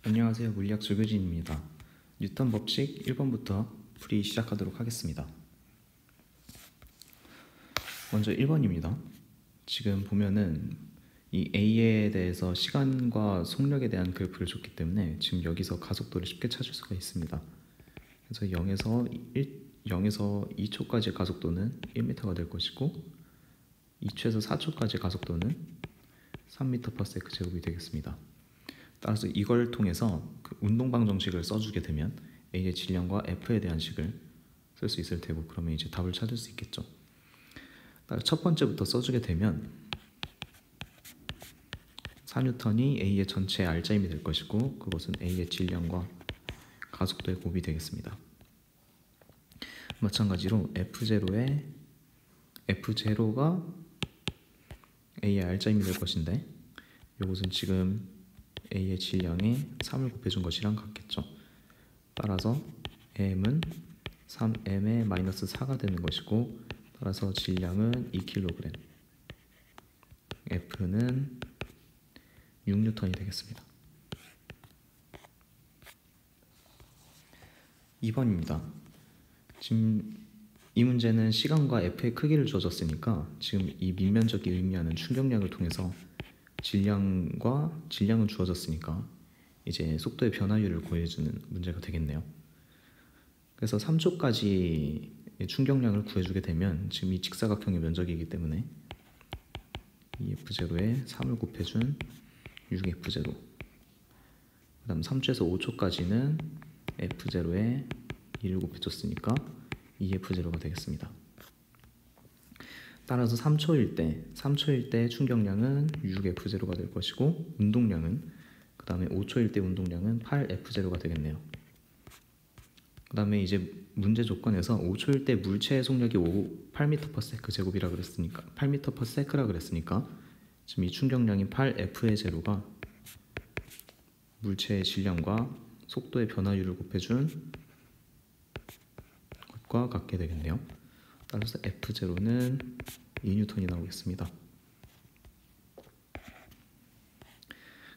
안녕하세요. 물리학 조교진입니다. 뉴턴 법칙 1번부터 풀이 시작하도록 하겠습니다. 먼저 1번입니다. 지금 보면은 이 A에 대해서 시간과 속력에 대한 그래프를 줬기 때문에 지금 여기서 가속도를 쉽게 찾을 수가 있습니다. 그래서 0에서 2초까지의 가속도는 1m가 될 것이고 2초에서 4초까지의 가속도는 3m/s 제곱이 되겠습니다. 따라서 이걸 통해서 그 운동방 정식을 써주게 되면 A의 질량과 F에 대한 식을 쓸 수 있을 테고, 그러면 이제 답을 찾을 수 있겠죠. 따라서 첫 번째부터 써주게 되면 4N이 A의 전체 R자임이 될 것이고, 그것은 A의 질량과 가속도의 곱이 되겠습니다. 마찬가지로 F0가 A의 R자임이 될 것인데, 이것은 지금 A의 질량에 3을 곱해준 것이랑 같겠죠. 따라서 M은 3M의 마이너스 4가 되는 것이고, 따라서 질량은 2kg, F는 6N이 되겠습니다. 2번입니다. 지금 이 문제는 시간과 F의 크기를 주어졌으니까 지금 이 밑면적이 의미하는 충격량을 통해서 질량은 주어졌으니까 이제 속도의 변화율을 구해주는 문제가 되겠네요. 그래서 3초까지 충격량을 구해주게 되면 지금 이 직사각형의 면적이기 때문에 2F0에 3을 곱해준 6F0, 그 다음 3초에서 5초까지는 F0에 2를 곱해줬으니까 2F0가 되겠습니다. 따라서 3초일 때 충격량은 6F0가 될 것이고, 운동량은 그 다음에 5초일 때 운동량은 8F0가 되겠네요. 그 다음에 이제 문제 조건에서 5초일 때 물체의 속력이 8m/s 제곱이라 그랬으니까 8m/s라 그랬으니까 지금 이 충격량인 8F의 제로가 물체의 질량과 속도의 변화율을 곱해준 것과 같게 되겠네요. 따라서 F0는 2N이 나오겠습니다.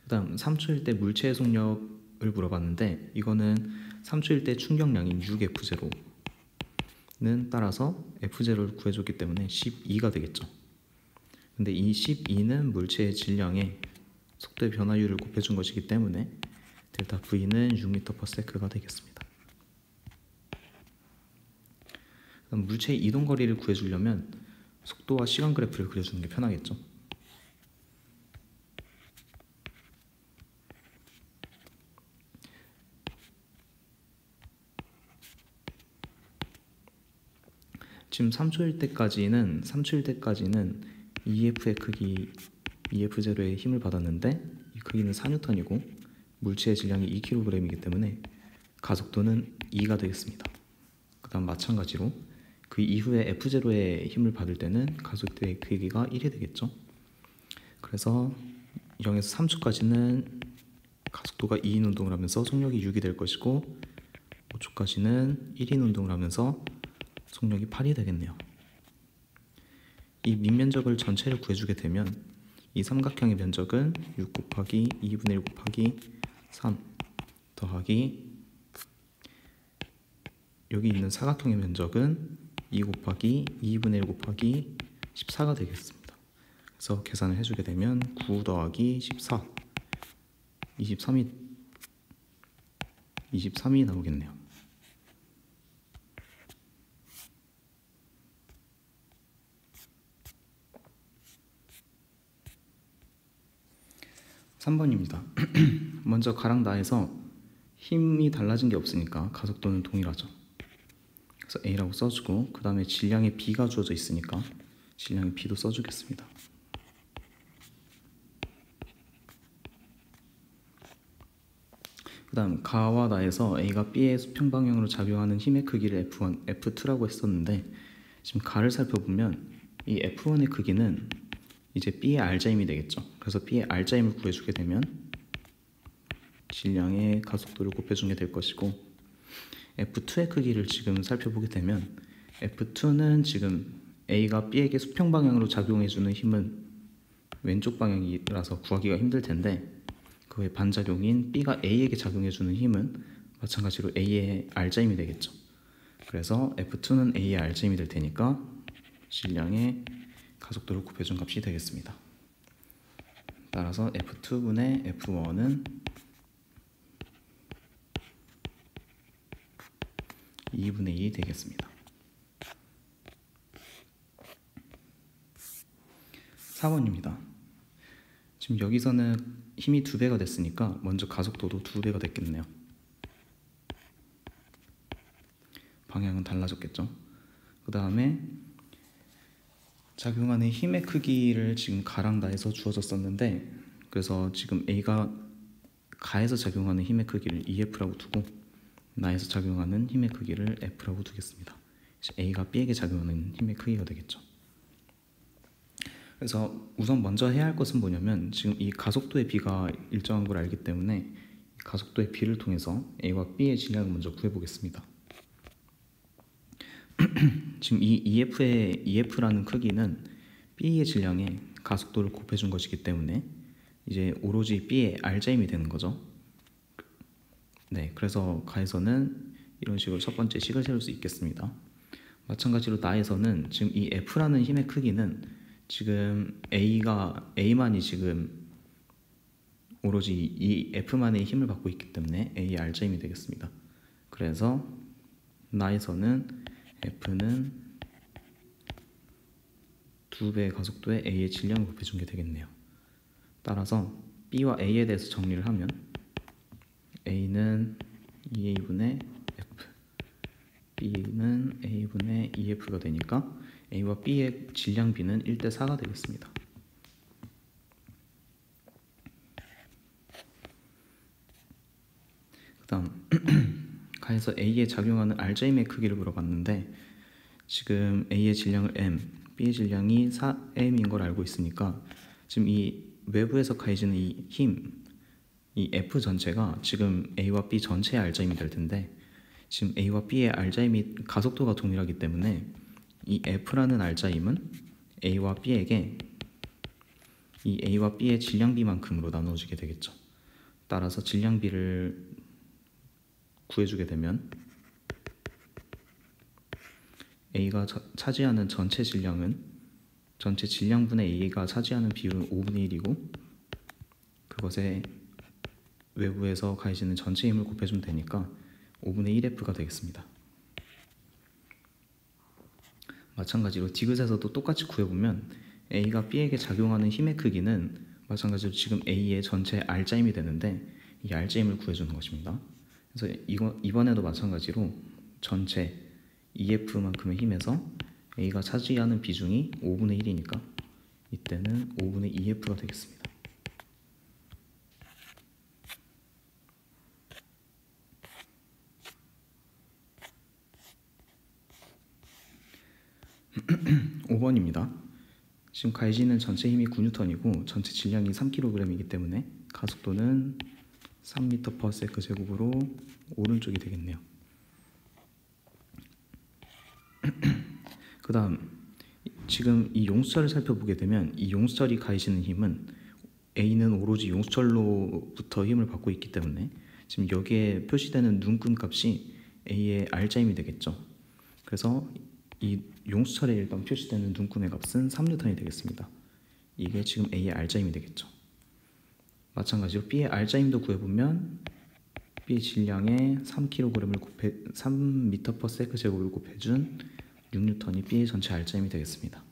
그 다음 3초일 때 물체의 속력을 물어봤는데, 이거는 3초일 때 충격량인 6F0는 따라서 F0를 구해줬기 때문에 12가 되겠죠. 근데 이 12는 물체의 질량에 속도의 변화율을 곱해준 것이기 때문에 델타 V는 6m/s가 되겠습니다. 물체의 이동거리를 구해주려면 속도와 시간 그래프를 그려주는 게 편하겠죠. 지금 3초일 때까지는 EF의 크기 EF0의 힘을 받았는데, 이 크기는 4N이고 물체의 질량이 2kg이기 때문에 가속도는 2가 되겠습니다. 그 다음 마찬가지로 그 이후에 F0의 힘을 받을 때는 가속도의 크기가 1이 되겠죠. 그래서 0에서 3초까지는 가속도가 2인 운동을 하면서 속력이 6이 될 것이고, 5초까지는 1인 운동을 하면서 속력이 8이 되겠네요. 이 밑면적을 전체를 구해주게 되면 이 삼각형의 면적은 6 곱하기 2분의 1 곱하기 3 더하기 여기 있는 사각형의 면적은 2 곱하기 2분의 1 곱하기 14가 되겠습니다. 그래서 계산을 해주게 되면 9 더하기 14 23이 나오겠네요. (3번입니다) 먼저 가랑 나에서 힘이 달라진 게 없으니까 가속도는 동일하죠. 그래서 A라고 써주고, 그 다음에 질량의 B가 주어져 있으니까 질량의 B도 써주겠습니다. 그 다음 가와 나에서 A가 B의 수평 방향으로 작용하는 힘의 크기를 F1, F2라고 했었는데, 지금 가를 살펴보면 이 F1의 크기는 이제 B의 R자임이 되겠죠. 그래서 B의 R자임을 구해주게 되면 질량의 가속도를 곱해주게 될 것이고, F2의 크기를 지금 살펴보게 되면 F2는 지금 A가 B에게 수평 방향으로 작용해주는 힘은 왼쪽 방향이라서 구하기가 힘들 텐데, 그의 반작용인 B가 A에게 작용해주는 힘은 마찬가지로 A의 R자임이 되겠죠. 그래서 F2는 A의 R자임이 될 테니까 질량의 가속도를 곱해준 값이 되겠습니다. 따라서 F2분의 F1은 2분의 2 되겠습니다. 4번입니다. 지금 여기서는 힘이 2배가 됐으니까 먼저 가속도도 2배가 됐겠네요. 방향은 달라졌겠죠. 그 다음에 작용하는 힘의 크기를 지금 가랑 나에서 주어졌었는데, 그래서 지금 A가 가에서 작용하는 힘의 크기를 EF라고 두고 나에서 작용하는 힘의 크기를 F라고 두겠습니다. 이제 A가 B에게 작용하는 힘의 크기가 되겠죠. 그래서 우선 먼저 해야 할 것은 뭐냐면, 지금 이 가속도의 B가 일정한 걸 알기 때문에 가속도의 B를 통해서 A와 B의 질량을 먼저 구해보겠습니다. 지금 이 EF라는 크기는 B의 질량에 가속도를 곱해준 것이기 때문에 이제 오로지 B의 R자임이 되는 거죠. 네, 그래서 가에서는 이런 식으로 첫 번째 식을 세울 수 있겠습니다. 마찬가지로 나에서는 지금 이 F라는 힘의 크기는 지금 A만이 지금 오로지 이 F만의 힘을 받고 있기 때문에 A의 R자임이 되겠습니다. 그래서 나에서는 F는 2배의 가속도에 A의 질량을 곱해준 게 되겠네요. 따라서 B와 A에 대해서 정리를 하면 A는 2A분의 F, B는 A분의 EF가 되니까 A와 B의 질량 B는 1대4가 되겠습니다. 그 다음 가에서 A에 작용하는 R자임의 크기를 물어봤는데, 지금 A의 질량을 M, B의 질량이 4M인 걸 알고 있으니까 지금 이 외부에서 가해지는 이 힘, 이 F 전체가 지금 A와 B 전체의 R자임이 될 텐데, 지금 A와 B의 R자임이 가속도가 동일하기 때문에 이 F라는 R자임은 A와 B에게 이 A와 B의 질량비만큼으로 나누어지게 되겠죠. 따라서 질량비를 구해주게 되면 A가 차지하는 전체 질량은 전체 질량분의 A가 차지하는 비율은 5분의 1이고 그것에 외부에서 가해지는 전체 힘을 곱해주면 되니까 5분의 1F가 되겠습니다. 마찬가지로 디귿에서도 똑같이 구해보면 A가 B에게 작용하는 힘의 크기는 마찬가지로 지금 A의 전체 R자임이 되는데 이 R자임을 구해주는 것입니다. 그래서 이번에도 마찬가지로 전체 EF만큼의 힘에서 A가 차지하는 비중이 5분의 1이니까 이때는 5분의 2F가 되겠습니다. (5번입니다) 지금 가해지는 전체 힘이 9N이고 전체 질량이 3kg이기 때문에 가속도는 3m/s 제곱으로 오른쪽이 되겠네요. 그 다음 지금 이 용수철을 살펴보게 되면 이 용수철이 가해지는 힘은 A는 오로지 용수철로부터 힘을 받고 있기 때문에 지금 여기에 표시되는 눈금 값이 A의 R자임이 되겠죠. 그래서 이 용수철에 일단 표시되는 눈금의 값은 3N이 되겠습니다. 이게 지금 A의 R자임이 되겠죠. 마찬가지로 B의 R자임도 구해보면 B의 질량에 3kg을 3m/s 제곱을 곱해준 6N이 B의 전체 R자임이 되겠습니다.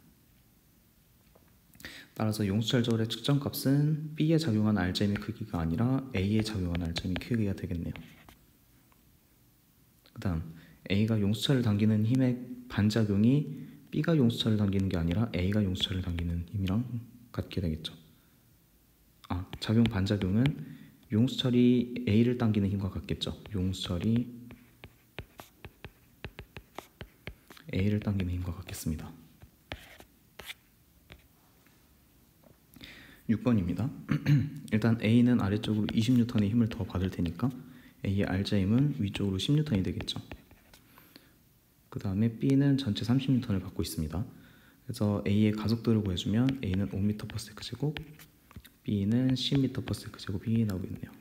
따라서 용수철저울의 측정값은 B에 작용한 R자임의 크기가 아니라 A에 작용한 R자임의 크기가 되겠네요. 그 다음 A가 용수철을 당기는 힘의 반작용이 B가 용수철을 당기는 게 아니라 A가 용수철을 당기는 힘이랑 같게 되겠죠. 작용 반작용은 용수철이 A를 당기는 힘과 같겠죠. 용수철이 A를 당기는 힘과 같겠습니다. 6번입니다. 일단 A는 아래쪽으로 20N의 힘을 더 받을 테니까 A의 R자임은 위쪽으로 10N이 되겠죠. 그 다음에 B는 전체 30N을 받고 있습니다. 그래서 A의 가속도를 구해주면 A는 5m/s 제곱, B는 10m/s 제곱이 나오겠네요.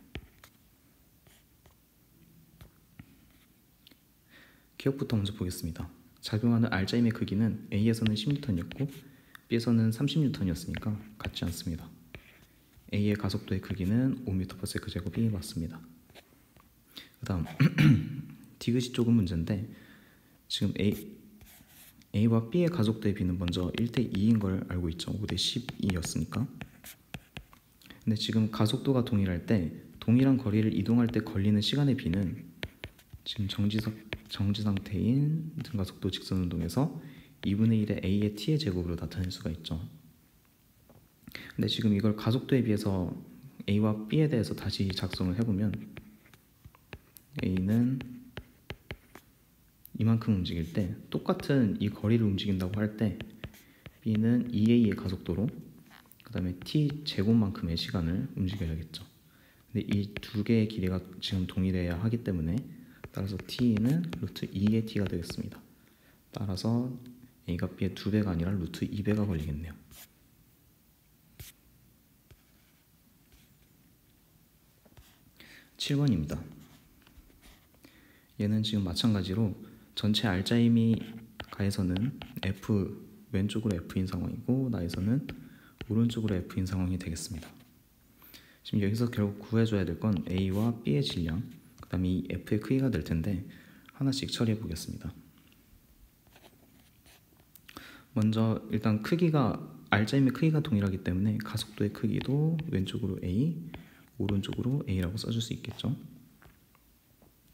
기억부터 먼저 보겠습니다. 작용하는 R자임의 크기는 A에서는 10N이었고 B에서는 30N이었으니까 같지 않습니다. A의 가속도의 크기는 5m/s 제곱이 맞습니다. 그 다음 디귿이 조금 문제인데 지금 A와 B의 가속도의 비는 먼저 1:2인 걸 알고 있죠. 5:12였으니까. 근데 지금 가속도가 동일할 때 동일한 거리를 이동할 때 걸리는 시간의 비는 지금 정지 상태인 등가속도 직선 운동에서 2분의 1의 A의 T의 제곱으로 나타낼 수가 있죠. 근데 지금 이걸 가속도에 비해서 A와 B에 대해서 다시 작성을 해보면 A는 이만큼 움직일 때 똑같은 이 거리를 움직인다고 할 때 B는 2A의 가속도로 그 다음에 T 제곱만큼의 시간을 움직여야겠죠. 근데 이 두 개의 길이가 지금 동일해야 하기 때문에 따라서 T는 루트 2의 T가 되겠습니다. 따라서 A가 B의 2배가 아니라 루트 2배가 걸리겠네요. (7번입니다) 얘는 지금 마찬가지로 전체 R자임이 가에서는 F 왼쪽으로 F인 상황이고 나에서는 오른쪽으로 F인 상황이 되겠습니다. 지금 여기서 결국 구해줘야 될 건 A와 B의 질량 그 다음에 이 F의 크기가 될 텐데 하나씩 처리해 보겠습니다. 먼저 일단 크기가 R자임의 크기가 동일하기 때문에 가속도의 크기도 왼쪽으로 A, 오른쪽으로 A라고 써줄 수 있겠죠.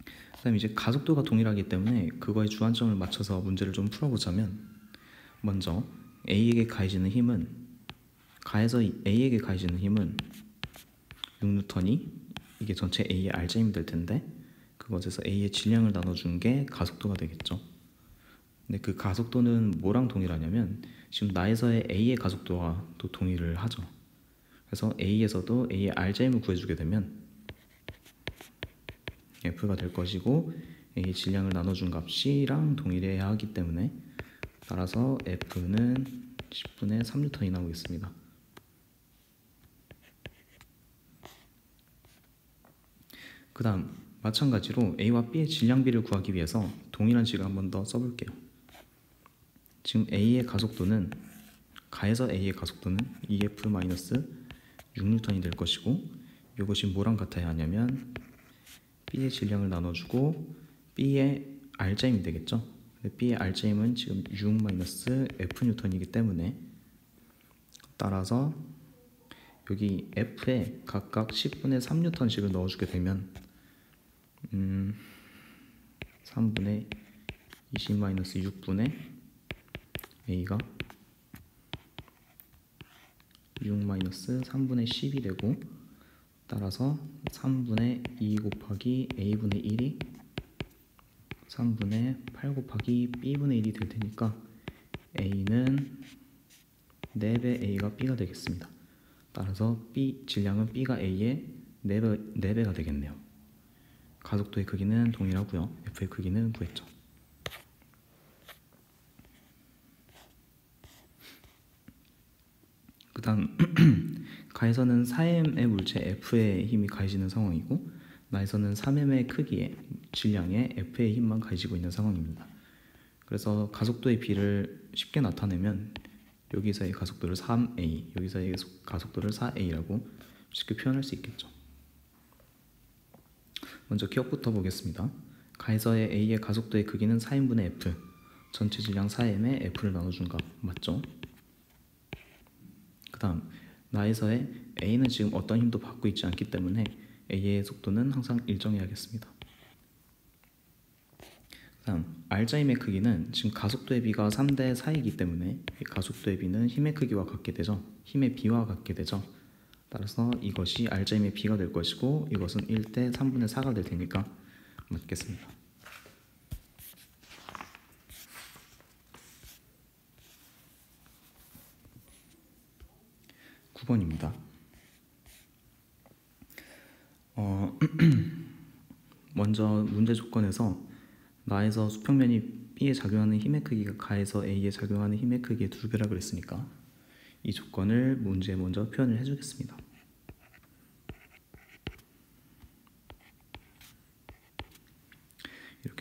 그 다음에 이제 가속도가 동일하기 때문에 그거에 주안점을 맞춰서 문제를 좀 풀어보자면 먼저 A에게 가해지는 힘은 가에서 A에게 가해지는 힘은 6N이 이게 전체 A의 R자임이 될 텐데 그것에서 A의 질량을 나눠준 게 가속도가 되겠죠. 근데 그 가속도는 뭐랑 동일하냐면 지금 나에서의 A의 가속도와 또 동일을 하죠. 그래서 A에서도 A의 R자임을 구해주게 되면 F가 될 것이고 A의 질량을 나눠준 값이랑 동일해야 하기 때문에 따라서 F는 10분의 3N이 나오겠습니다. 그 다음 마찬가지로 A와 B의 질량비를 구하기 위해서 동일한 식을 한 번 더 써볼게요. 지금 A의 가속도는 가에서 A의 가속도는 EF-6N이 될 것이고 이것이 뭐랑 같아야 하냐면 B의 질량을 나눠주고 B의 R자임이 되겠죠. B의 R자임은 지금 6-FN이기 때문에 따라서 여기 F에 각각 10분의 3N씩을 넣어주게 되면 3분의 20-6분의 A가 6-3분의 10이 되고 따라서 3분의 2 곱하기 A분의 1이 3분의 8 곱하기 B분의 1이 될 테니까 A는 4배 A가 B가 되겠습니다. 따라서 B 질량은 B가 A의 4배가 되겠네요. 가속도의 크기는 동일하고요. F의 크기는 구했죠. 그 다음 가에서는 4m의 물체 F의 힘이 가해지는 상황이고 나에서는 3m의 크기의 질량의 F의 힘만 가해지고 있는 상황입니다. 그래서 가속도의 비를 쉽게 나타내면 여기서의 가속도를 3a, 여기서의 가속도를 4a라고 쉽게 표현할 수 있겠죠. 먼저 기억부터 보겠습니다. 가에서의 a의 가속도의 크기는 4인분의 f, 전체 질량 4m에 f를 나눠준 값 맞죠? 그 다음 나에서의 a는 지금 어떤 힘도 받고 있지 않기 때문에 a의 속도는 항상 일정해야겠습니다. 그 다음 R자임의 크기는 지금 가속도의 비가 3:4이기 때문에 가속도의 비는 힘의 크기와 같게 되죠. 힘의 비와 같게 되죠. 따라서 이것이 R자임의 비가 될 것이고 이것은 1:3분의 4가 될 테니까 맞겠습니다. (9번입니다) 먼저 문제 조건에서 나에서 수평면이 B에 작용하는 힘의 크기가 가에서 A에 작용하는 힘의 크기의 2배라 그랬으니까 이 조건을 문제에 먼저 표현을 해주겠습니다.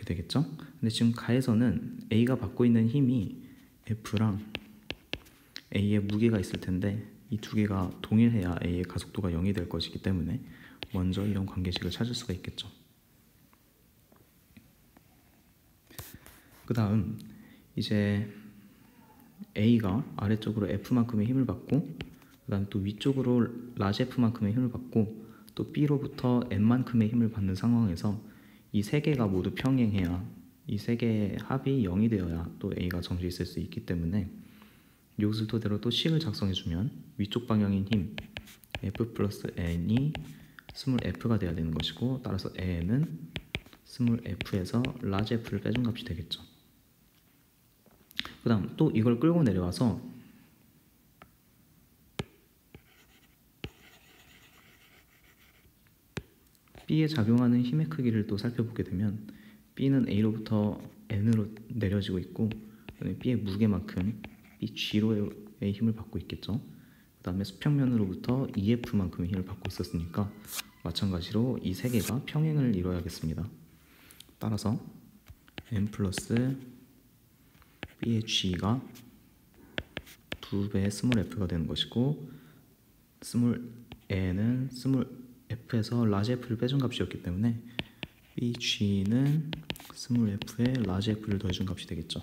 이렇게 되겠죠. 근데 지금 가에서는 A가 받고 있는 힘이 F랑 A의 무게가 있을 텐데 이 두 개가 동일해야 A의 가속도가 0이 될 것이기 때문에 먼저 이런 관계식을 찾을 수가 있겠죠. 그 다음 이제 A가 아래쪽으로 F만큼의 힘을 받고 그 다음 또 위쪽으로 라지 F만큼의 힘을 받고 또 B로부터 N만큼의 힘을 받는 상황에서 이 세 개가 모두 평행해야 이 세 개의 합이 0이 되어야 또 A가 정지 있을 수 있기 때문에 이것을 토대로 또 식을 작성해주면 위쪽 방향인 힘 F 플러스 N이 스몰 F가 돼야 되는 것이고 따라서 N은 스몰 F에서 라지 F를 빼준 값이 되겠죠. 그 다음 또 이걸 끌고 내려와서 B에 작용하는 힘의 크기를 또 살펴보게 되면 B는 A로부터 N으로 내려지고 있고 B의 무게만큼 BG로의 힘을 받고 있겠죠. 그 다음에 수평면으로부터 EF만큼의 힘을 받고 있었으니까 마찬가지로 이 세 개가 평행을 이루어야겠습니다. 따라서 N 플러스 B의 G가 2배의 스몰 F가 되는 것이고 스몰 N은 스몰 F에서 라지 F를 빼준 값이었기 때문에 BG는 스몰 F에 라지 F를 더해준 값이 되겠죠.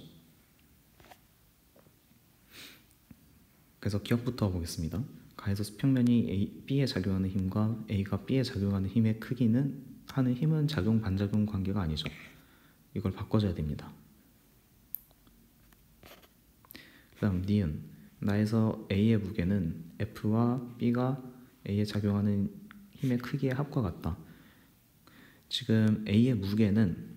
그래서 기억부터 보겠습니다. 가에서 수평면이 B에 작용하는 힘과 A가 B에 작용하는 힘의 크기는 하는 힘은 작용 반작용 관계가 아니죠. 이걸 바꿔줘야 됩니다. 그 다음 니은 나에서 A의 무게는 F와 B가 A에 작용하는 힘의 크기의 합과 같다. 지금 A의 무게는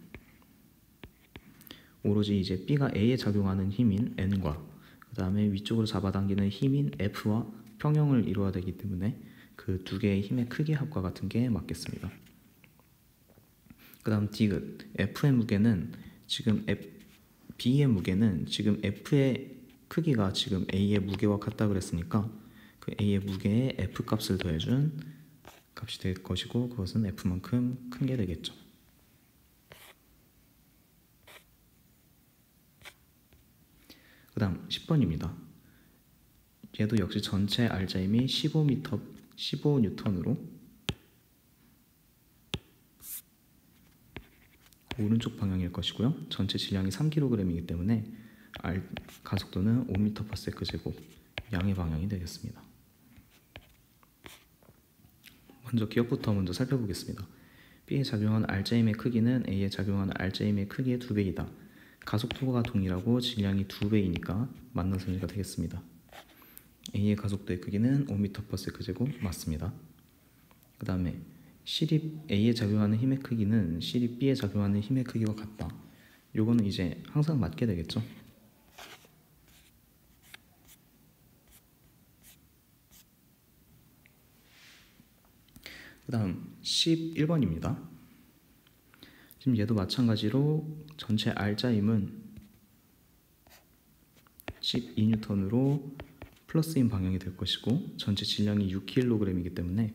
오로지 이제 B가 A에 작용하는 힘인 N과 그 다음에 위쪽으로 잡아당기는 힘인 F와 평형을 이루어야 되기 때문에 그 두 개의 힘의 크기 합과 같은 게 맞겠습니다. 그 다음 디귿 F의 무게는 지금 B의 무게는 지금 F의 크기가 지금 A의 무게와 같다 그랬으니까 그 A의 무게에 F 값을 더해준 값이 될 것이고 그것은 F만큼 큰 게 되겠죠. 그 다음 10번입니다. 얘도 역시 전체 R자임이 15N으로 오른쪽 방향일 것이고요. 전체 질량이 3kg이기 때문에 가속도는 5m/s 제곱 양의 방향이 되겠습니다. 먼저 기억부터 먼저 살펴보겠습니다. B에 작용한 R자임의 크기는 A에 작용한 R자임의 크기의 2배이다. 가속도가 동일하고 질량이 2배이니까 맞는 선지가 되겠습니다. A의 가속도의 크기는 5m/s 제곱 맞습니다. 그 다음에 실이 A에 작용하는 힘의 크기는 실이 B에 작용하는 힘의 크기와 같다. 요거는 이제 항상 맞게 되겠죠. 그 다음 11번입니다. 지금 얘도 마찬가지로 전체 R자임은 12N으로 플러스인 방향이 될 것이고 전체 질량이 6kg이기 때문에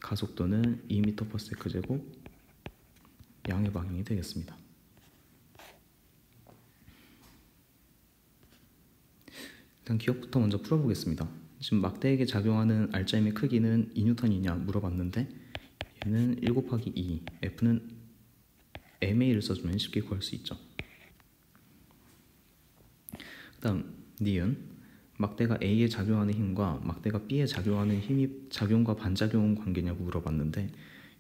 가속도는 2m/s 제곱 양의 방향이 되겠습니다. 일단 기억부터 먼저 풀어보겠습니다. 지금 막대에게 작용하는 R자임의 크기는 2N이냐 물어봤는데 얘는 1 곱하기 2, F는 MA를 써주면 쉽게 구할 수 있죠. 그 다음 니은 막대가 A에 작용하는 힘과 막대가 B에 작용하는 힘이 작용과 반작용 관계냐고 물어봤는데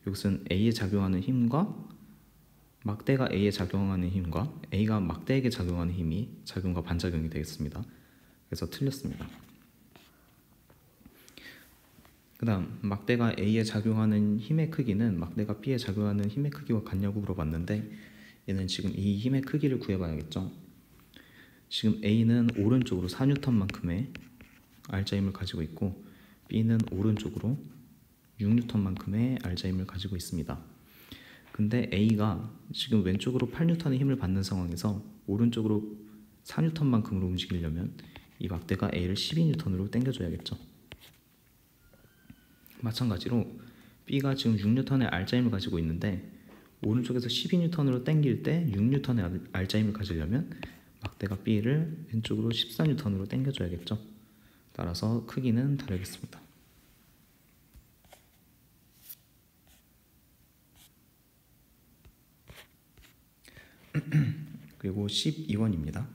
이것은 A에 작용하는 힘과 막대가 A에 작용하는 힘과 A가 막대에게 작용하는 힘이 작용과 반작용이 되겠습니다. 그래서 틀렸습니다. 그 다음 막대가 A에 작용하는 힘의 크기는 막대가 B에 작용하는 힘의 크기와 같냐고 물어봤는데 얘는 지금 이 힘의 크기를 구해봐야겠죠. 지금 A는 오른쪽으로 4N만큼의 R자임을 가지고 있고 B는 오른쪽으로 6N만큼의 R자임을 가지고 있습니다. 근데 A가 지금 왼쪽으로 8N의 힘을 받는 상황에서 오른쪽으로 4N만큼으로 움직이려면 이 막대가 A를 12N으로 당겨줘야겠죠. 마찬가지로 B가 지금 6N의 R자임을 가지고 있는데 오른쪽에서 12N으로 당길 때 6N의 알짜힘을 가지려면 막대가 B를 왼쪽으로 14N으로 당겨줘야겠죠. 따라서 크기는 다르겠습니다. 그리고 12번입니다.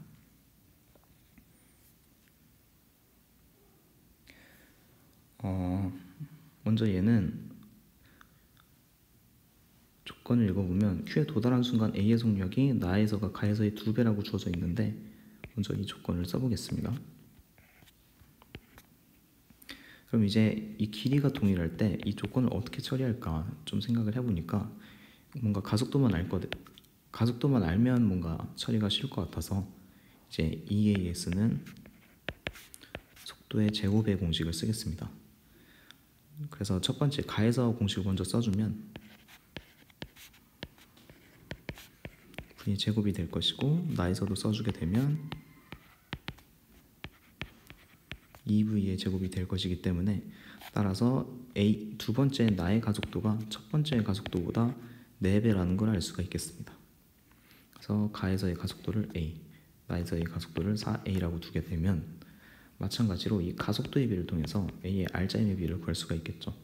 먼저 얘는 조건을 읽어보면 Q에 도달한 순간 A의 속력이 나에서가 가에서의 2배라고 주어져 있는데 먼저 이 조건을 써보겠습니다. 그럼 이제 이 길이가 동일할 때 이 조건을 어떻게 처리할까 좀 생각을 해보니까 뭔가 가속도만 알면 뭔가 처리가 쉬울 것 같아서 이제 EAS는 속도의 제곱의 공식을 쓰겠습니다. 그래서 첫 번째 가에서 공식을 먼저 써주면 V의 제곱이 될 것이고 나에서도 써주게 되면 2V의 제곱이 될 것이기 때문에 따라서 두 번째 나의 가속도가 첫 번째의 가속도보다 4배라는 걸 알 수가 있겠습니다. 그래서 가에서의 가속도를 A, 나에서의 가속도를 4A라고 두게 되면 마찬가지로 이 가속도의 비를 통해서 A의 알짜힘의 비를 구할 수가 있겠죠.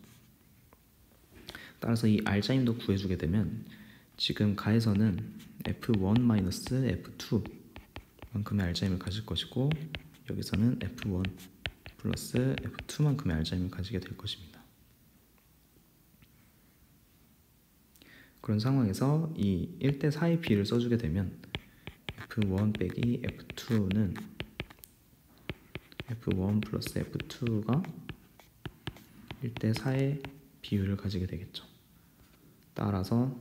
따라서 이 알짜힘도 구해주게 되면 지금 가에서는 F1-F2 만큼의 알짜힘을 가질 것이고 여기서는 F1 플러스 F2만큼의 알짜힘을 가지게 될 것입니다. 그런 상황에서 이 1대4의 비를 써주게 되면 F1 빼기 F2는 F1 플러스 F2가 1대4의 비율을 가지게 되겠죠. 따라서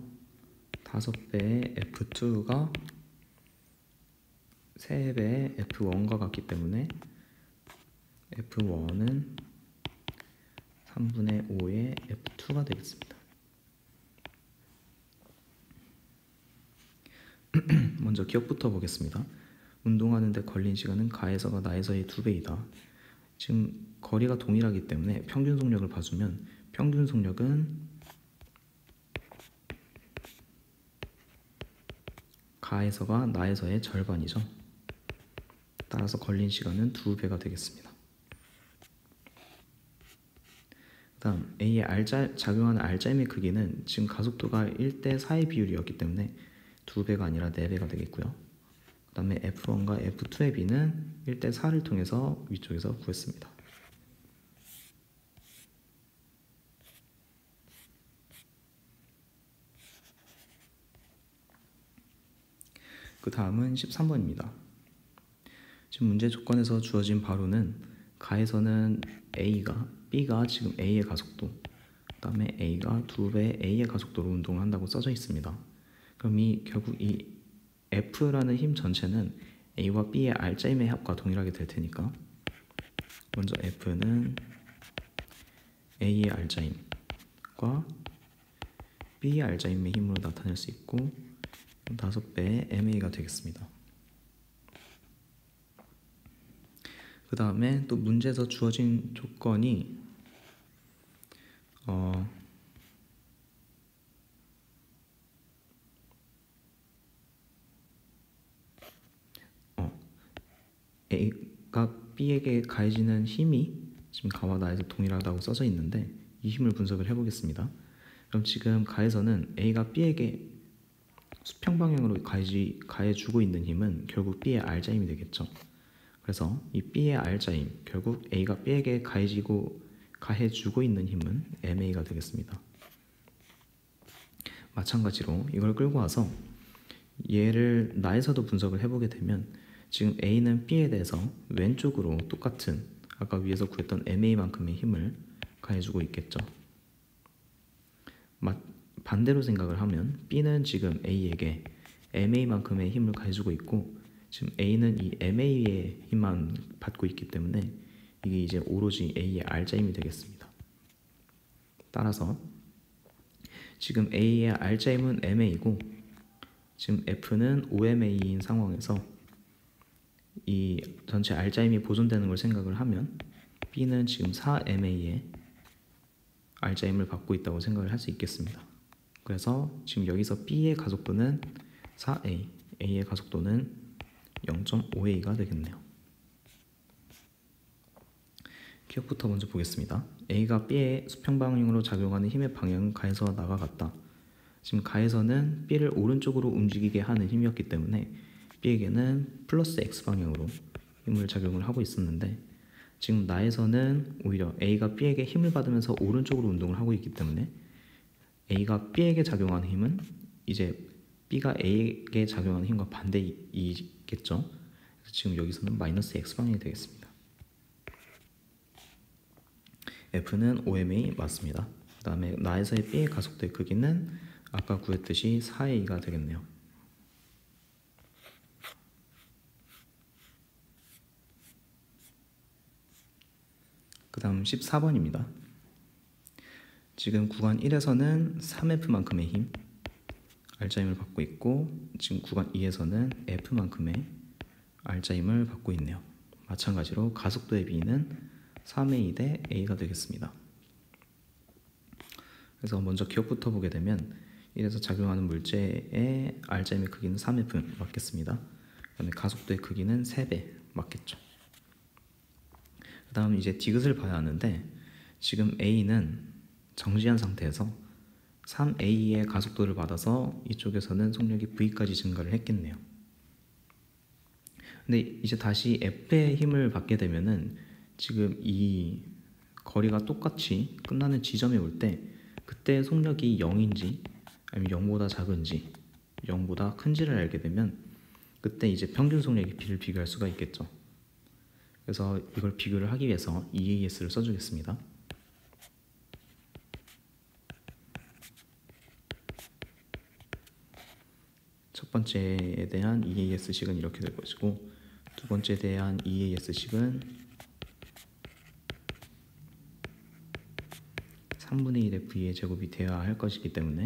5배의 F2가 3배의 F1과 같기 때문에 F1은 3분의 5의 F2가 되겠습니다. 먼저 기억부터 보겠습니다. 운동하는데 걸린 시간은 가에서가 나에서의 2배이다. 지금 거리가 동일하기 때문에 평균 속력을 봐주면 평균 속력은 가에서가 나에서의 절반이죠. 따라서 걸린 시간은 2배가 되겠습니다. 다음 A의 작용하는 알짜힘의 크기는 지금 가속도가 1대4의 비율이었기 때문에 2배가 아니라 4배가 되겠고요. 그 다음에 F1과 F2의 비는 1대4를 통해서 위쪽에서 구했습니다. 그 다음은 13번입니다. 지금 문제 조건에서 주어진 바로는 가에서는 B가 지금 A의 가속도, 그 다음에 A가 2배 A의 가속도로 운동을 한다고 써져 있습니다. 그럼 결국 이 F라는 힘 전체는 A와 B의 알짜힘의 합과 동일하게 될 테니까 먼저 F는 A의 알짜힘과 B의 알짜힘의 힘으로 나타낼 수 있고 5배의 MA가 되겠습니다. 그 다음에 또 문제에서 주어진 조건이 A가 B에게 가해지는 힘이 지금 가와 나에서 동일하다고 써져 있는데 이 힘을 분석을 해보겠습니다. 그럼 지금 가에서는 A가 B에게 수평 방향으로 가해주고 있는 힘은 결국 B의 알짜힘이 되겠죠. 그래서 이 B의 알짜힘, 결국 A가 B에게 가해주고 있는 힘은 MA가 되겠습니다. 마찬가지로 이걸 끌고 와서 얘를 나에서도 분석을 해보게 되면 지금 A는 B에 대해서 왼쪽으로 똑같은 아까 위에서 구했던 MA만큼의 힘을 가해주고 있겠죠. 반대로 생각을 하면 B는 지금 A에게 MA만큼의 힘을 가해주고 있고 지금 A는 이 MA의 힘만 받고 있기 때문에 이게 이제 오로지 A의 알짜힘이 되겠습니다. 따라서 지금 A의 알짜힘은 MA이고 지금 F는 5MA인 상황에서 이 전체 알짜힘이 보존되는 걸 생각을 하면 B는 지금 4MA의 알짜힘을 받고 있다고 생각을 할 수 있겠습니다. 그래서 지금 여기서 B의 가속도는 4A, A의 가속도는 0.5A가 되겠네요. 기억부터 먼저 보겠습니다. A가 B의 수평방향으로 작용하는 힘의 방향은 가에서 나가 같다. 지금 가에서는 B를 오른쪽으로 움직이게 하는 힘이었기 때문에 B에게는 플러스 X방향으로 힘을 작용을 하고 있었는데, 지금 나에서는 오히려 A가 B에게 힘을 받으면서 오른쪽으로 운동을 하고 있기 때문에 A가 B에게 작용하는 힘은 이제 B가 A에게 작용하는 힘과 반대이겠죠. 그래서 지금 여기서는 마이너스 X방향이 되겠습니다. F는 5ma 맞습니다. 그 다음에 나에서의 B의 가속도의 크기는 아까 구했듯이 4a가 되겠네요. 그 다음 14번입니다. 지금 구간 1에서는 3F만큼의 힘, R자임을 받고 있고, 지금 구간 2에서는 F만큼의 R자임을 받고 있네요. 마찬가지로 가속도의 B는 3a 대 a가 되겠습니다. 그래서 먼저 기억부터 보게 되면 1에서 작용하는 물체의 R자임의 크기는 3F 맞겠습니다. 그 다음에 가속도의 크기는 3배 맞겠죠. 그 다음 이제 디귿을 봐야 하는데, 지금 A는 정지한 상태에서 3A의 가속도를 받아서 이쪽에서는 속력이 V까지 증가를 했겠네요. 근데 이제 다시 F의 힘을 받게 되면은 지금 이 거리가 똑같이 끝나는 지점에 올 때 그때 속력이 0인지 아니면 0보다 작은지 0보다 큰지를 알게 되면 그때 이제 평균 속력의 B를 비교할 수가 있겠죠. 그래서 이걸 비교를 하기 위해서 EAS를 써주겠습니다. 첫 번째에 대한 EAS식은 이렇게 될 것이고, 두 번째에 대한 EAS식은 3분의 1의 V의 제곱이 되어야 할 것이기 때문에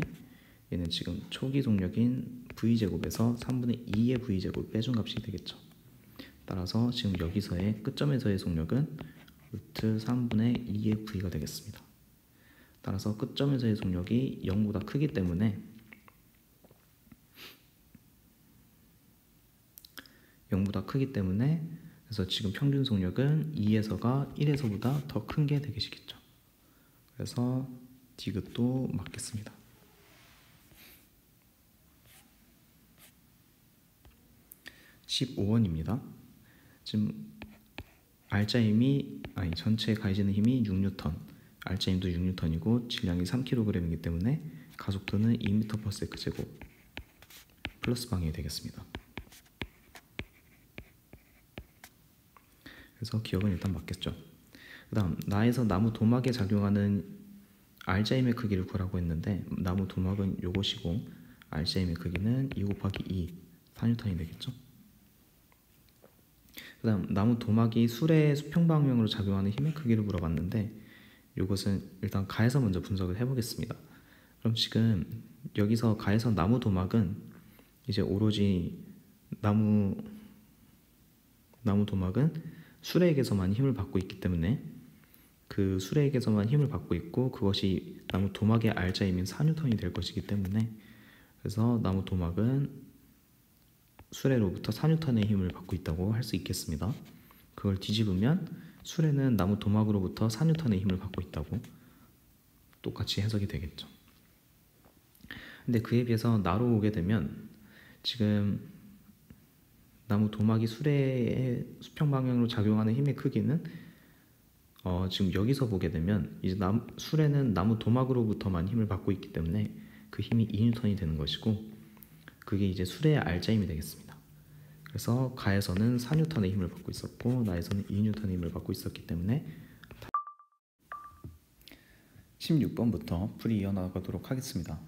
얘는 지금 초기 속력인 V제곱에서 3분의 2의 V제곱 빼준 값이 되겠죠. 따라서 지금 여기서의 끝점에서의 속력은 루트 3분의 2의 V가 되겠습니다. 따라서 끝점에서의 속력이 0보다 크기 때문에 그래서 지금 평균 속력은 2에서가 1에서보다 더 큰 게 되겠죠. 그래서 디귿도 맞겠습니다. 15번입니다. 지금 전체 가해지는 힘이 6N, R자임도 6N이고 질량이 3kg이기 때문에 가속도는 2m/s 제곱 플러스 방향이 되겠습니다. 그래서 기억은 일단 맞겠죠. 그 다음 나에서 나무 도막에 작용하는 R자임의 크기를 구하라고 했는데, 나무 도막은 요것이고 R자임의 크기는 2 곱하기 2 4N이 되겠죠. 그 다음 나무 도막이 술의 수평방향으로 작용하는 힘의 크기를 물어봤는데, 이것은 일단 가에서 먼저 분석을 해보겠습니다. 그럼 지금 여기서 가에서 나무 도막은 이제 오로지 나무 도막은 수레에게서만 힘을 받고 있기 때문에 그 수레에게서만 힘을 받고 있고, 그것이 나무 도막의 R자임인 4N이 될 것이기 때문에, 그래서 나무 도막은 수레로부터 4N의 힘을 받고 있다고 할 수 있겠습니다. 그걸 뒤집으면 수레는 나무 도막으로부터 4N의 힘을 받고 있다고 똑같이 해석이 되겠죠. 근데 그에 비해서 나로 오게 되면 지금 나무 도막이 수레의 수평 방향으로 작용하는 힘의 크기는 지금 여기서 보게 되면 이제 수레는 나무 도막으로부터만 힘을 받고 있기 때문에 그 힘이 2N이 되는 것이고, 그게 이제 수레의 R자임이 되겠습니다. 그래서 가에서는 4N의 힘을 받고 있었고 나에서는 2N의 힘을 받고 있었기 때문에 16번부터 풀이 이어나가도록 하겠습니다.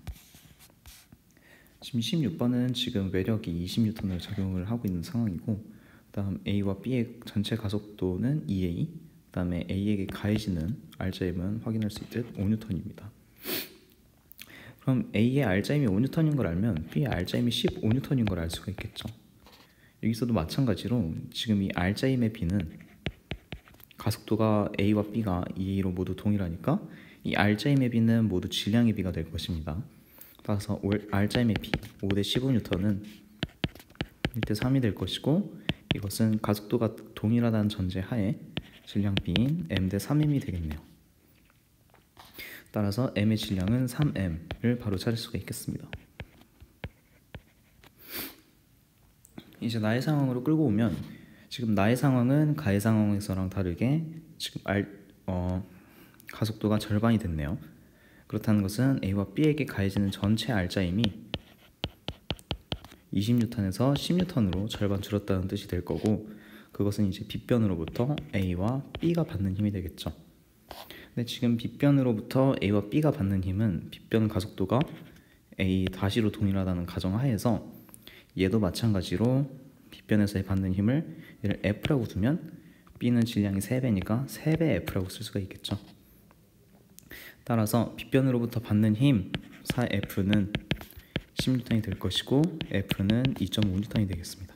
지금 16번은 지금 외력이 20N을 작용을 하고 있는 상황이고, 그 다음 A와 B의 전체 가속도는 2A, 그 다음에 A에게 가해지는 R자임은 확인할 수 있듯 5N입니다. 그럼 A의 R자임이 5N인 걸 알면 B의 R자임이 15N인 걸 알 수가 있겠죠. 여기서도 마찬가지로 지금 이 R자임의 B는 가속도가 A와 B가 2A로 모두 동일하니까 이 R자임의 B는 모두 질량의 B가 될 것입니다. 따라서 R자임의 B 5대 15N은 1대 3이 될 것이고, 이것은 가속도가 동일하다는 전제 하에 질량 B인 M 대 3M이 되겠네요. 따라서 M의 질량은 3M을 바로 찾을 수가 있겠습니다. 이제 나의 상황으로 끌고 오면, 지금 나의 상황은 가의 상황에서랑 다르게 지금 가속도가 절반이 됐네요. 그렇다는 것은 A와 B에게 가해지는 전체 R자임이 20N에서 10N으로 절반 줄었다는 뜻이 될 거고, 그것은 이제 B변으로부터 A와 B가 받는 힘이 되겠죠. 근데 지금 B변으로부터 A와 B가 받는 힘은 B변 가속도가 A 다시로 동일하다는 가정하에서 얘도 마찬가지로 B변에서 받는 힘을 얘를 F라고 두면 B는 질량이 3배니까 3배 F라고 쓸 수가 있겠죠. 따라서 B변으로부터 받는 힘 4F는 10N이 될 것이고 F는 2.5N이 되겠습니다.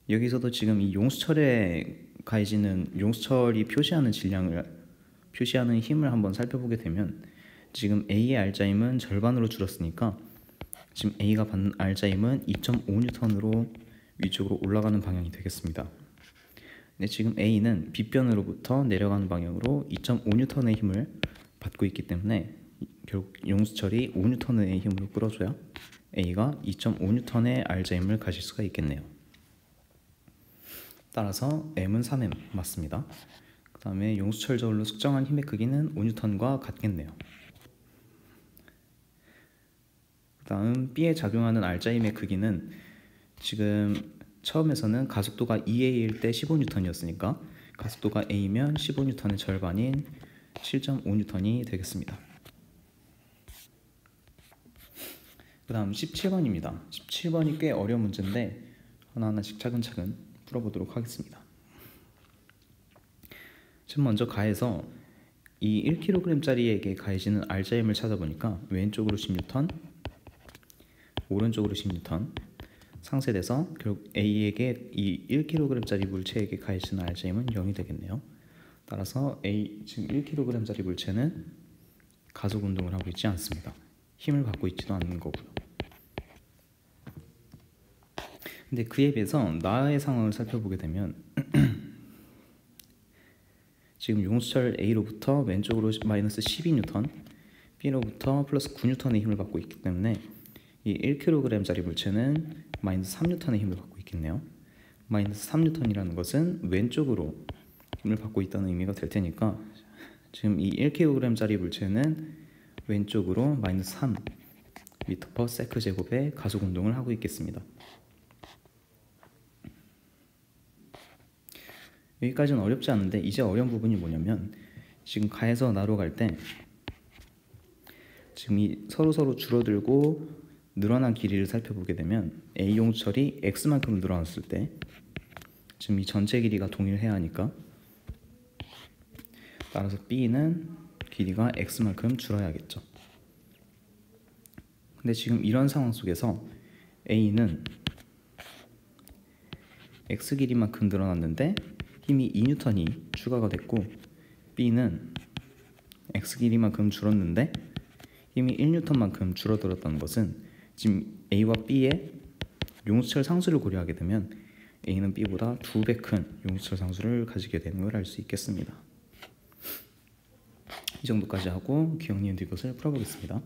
여기서도 지금 이 용수철에 가해지는 용수철이 표시하는 질량을 표시하는 힘을 한번 살펴보게 되면, 지금 A의 R자임은 절반으로 줄었으니까 지금 A가 받는 R자임은 2.5N으로 위쪽으로 올라가는 방향이 되겠습니다. 근데 지금 A는 B변으로부터 내려가는 방향으로 2.5N의 힘을 받고 있기 때문에 결국 용수철이 5N의 힘으로 끌어줘야 A가 2.5N의 R자임을 가질 수가 있겠네요. 따라서 M은 3M 맞습니다. 그 다음에 용수철 저울로 측정한 힘의 크기는 5N과 같겠네요. 그 다음 B에 작용하는 R자임의 크기는, 지금 처음에서는 가속도가 2A일 때 15N이었으니까 가속도가 A면 15N의 절반인 7.5N이 되겠습니다. 그 다음 17번입니다. 17번이 꽤 어려운 문제인데 하나하나씩 차근차근 풀어보도록 하겠습니다. 지금 먼저 가해서 이 1kg짜리에게 가해지는 R자임을 찾아보니까 왼쪽으로 10N, 오른쪽으로 10N 상쇄돼서 결국 A에게 이 1kg짜리 물체에게 가해지는 R자임은 0이 되겠네요. 따라서 지금 1kg짜리 물체는 가속 운동을 하고 있지 않습니다. 힘을 받고 있지도 않는 거고요. 근데 그에 비해서 나의 상황을 살펴보게 되면 지금 용수철 A로부터 왼쪽으로 마이너스 12N, B로부터 플러스 9N의 힘을 받고 있기 때문에 이 1kg짜리 물체는 마이너스 3N의 힘을 받고 있겠네요. 마이너스 3N이라는 것은 왼쪽으로 힘을 받고 있다는 의미가 될 테니까, 지금 이 1kg짜리 물체는 왼쪽으로 마이너스 3m/s 제곱의 가속 운동을 하고 있겠습니다. 여기까지는 어렵지 않은데, 이제 어려운 부분이 뭐냐면, 지금 가에서 나로 갈 때 지금 이 서로 줄어들고 늘어난 길이를 살펴보게 되면 A 용수철이 X만큼 늘어났을 때 지금 이 전체 길이가 동일해야 하니까, 따라서 B는 길이가 X만큼 줄어야겠죠. 근데 지금 이런 상황 속에서 A는 X 길이만큼 늘어났는데 힘이 2N이 추가가 됐고, B는 X 길이만큼 줄었는데 힘이 1N만큼 줄어들었다는 것은 지금 A와 B의 용수철 상수를 고려하게 되면 A는 B보다 2배 큰 용수철 상수를 가지게 되는 걸 알 수 있겠습니다. 이 정도까지 하고 기억, 니은, 디귿을 풀어보겠습니다.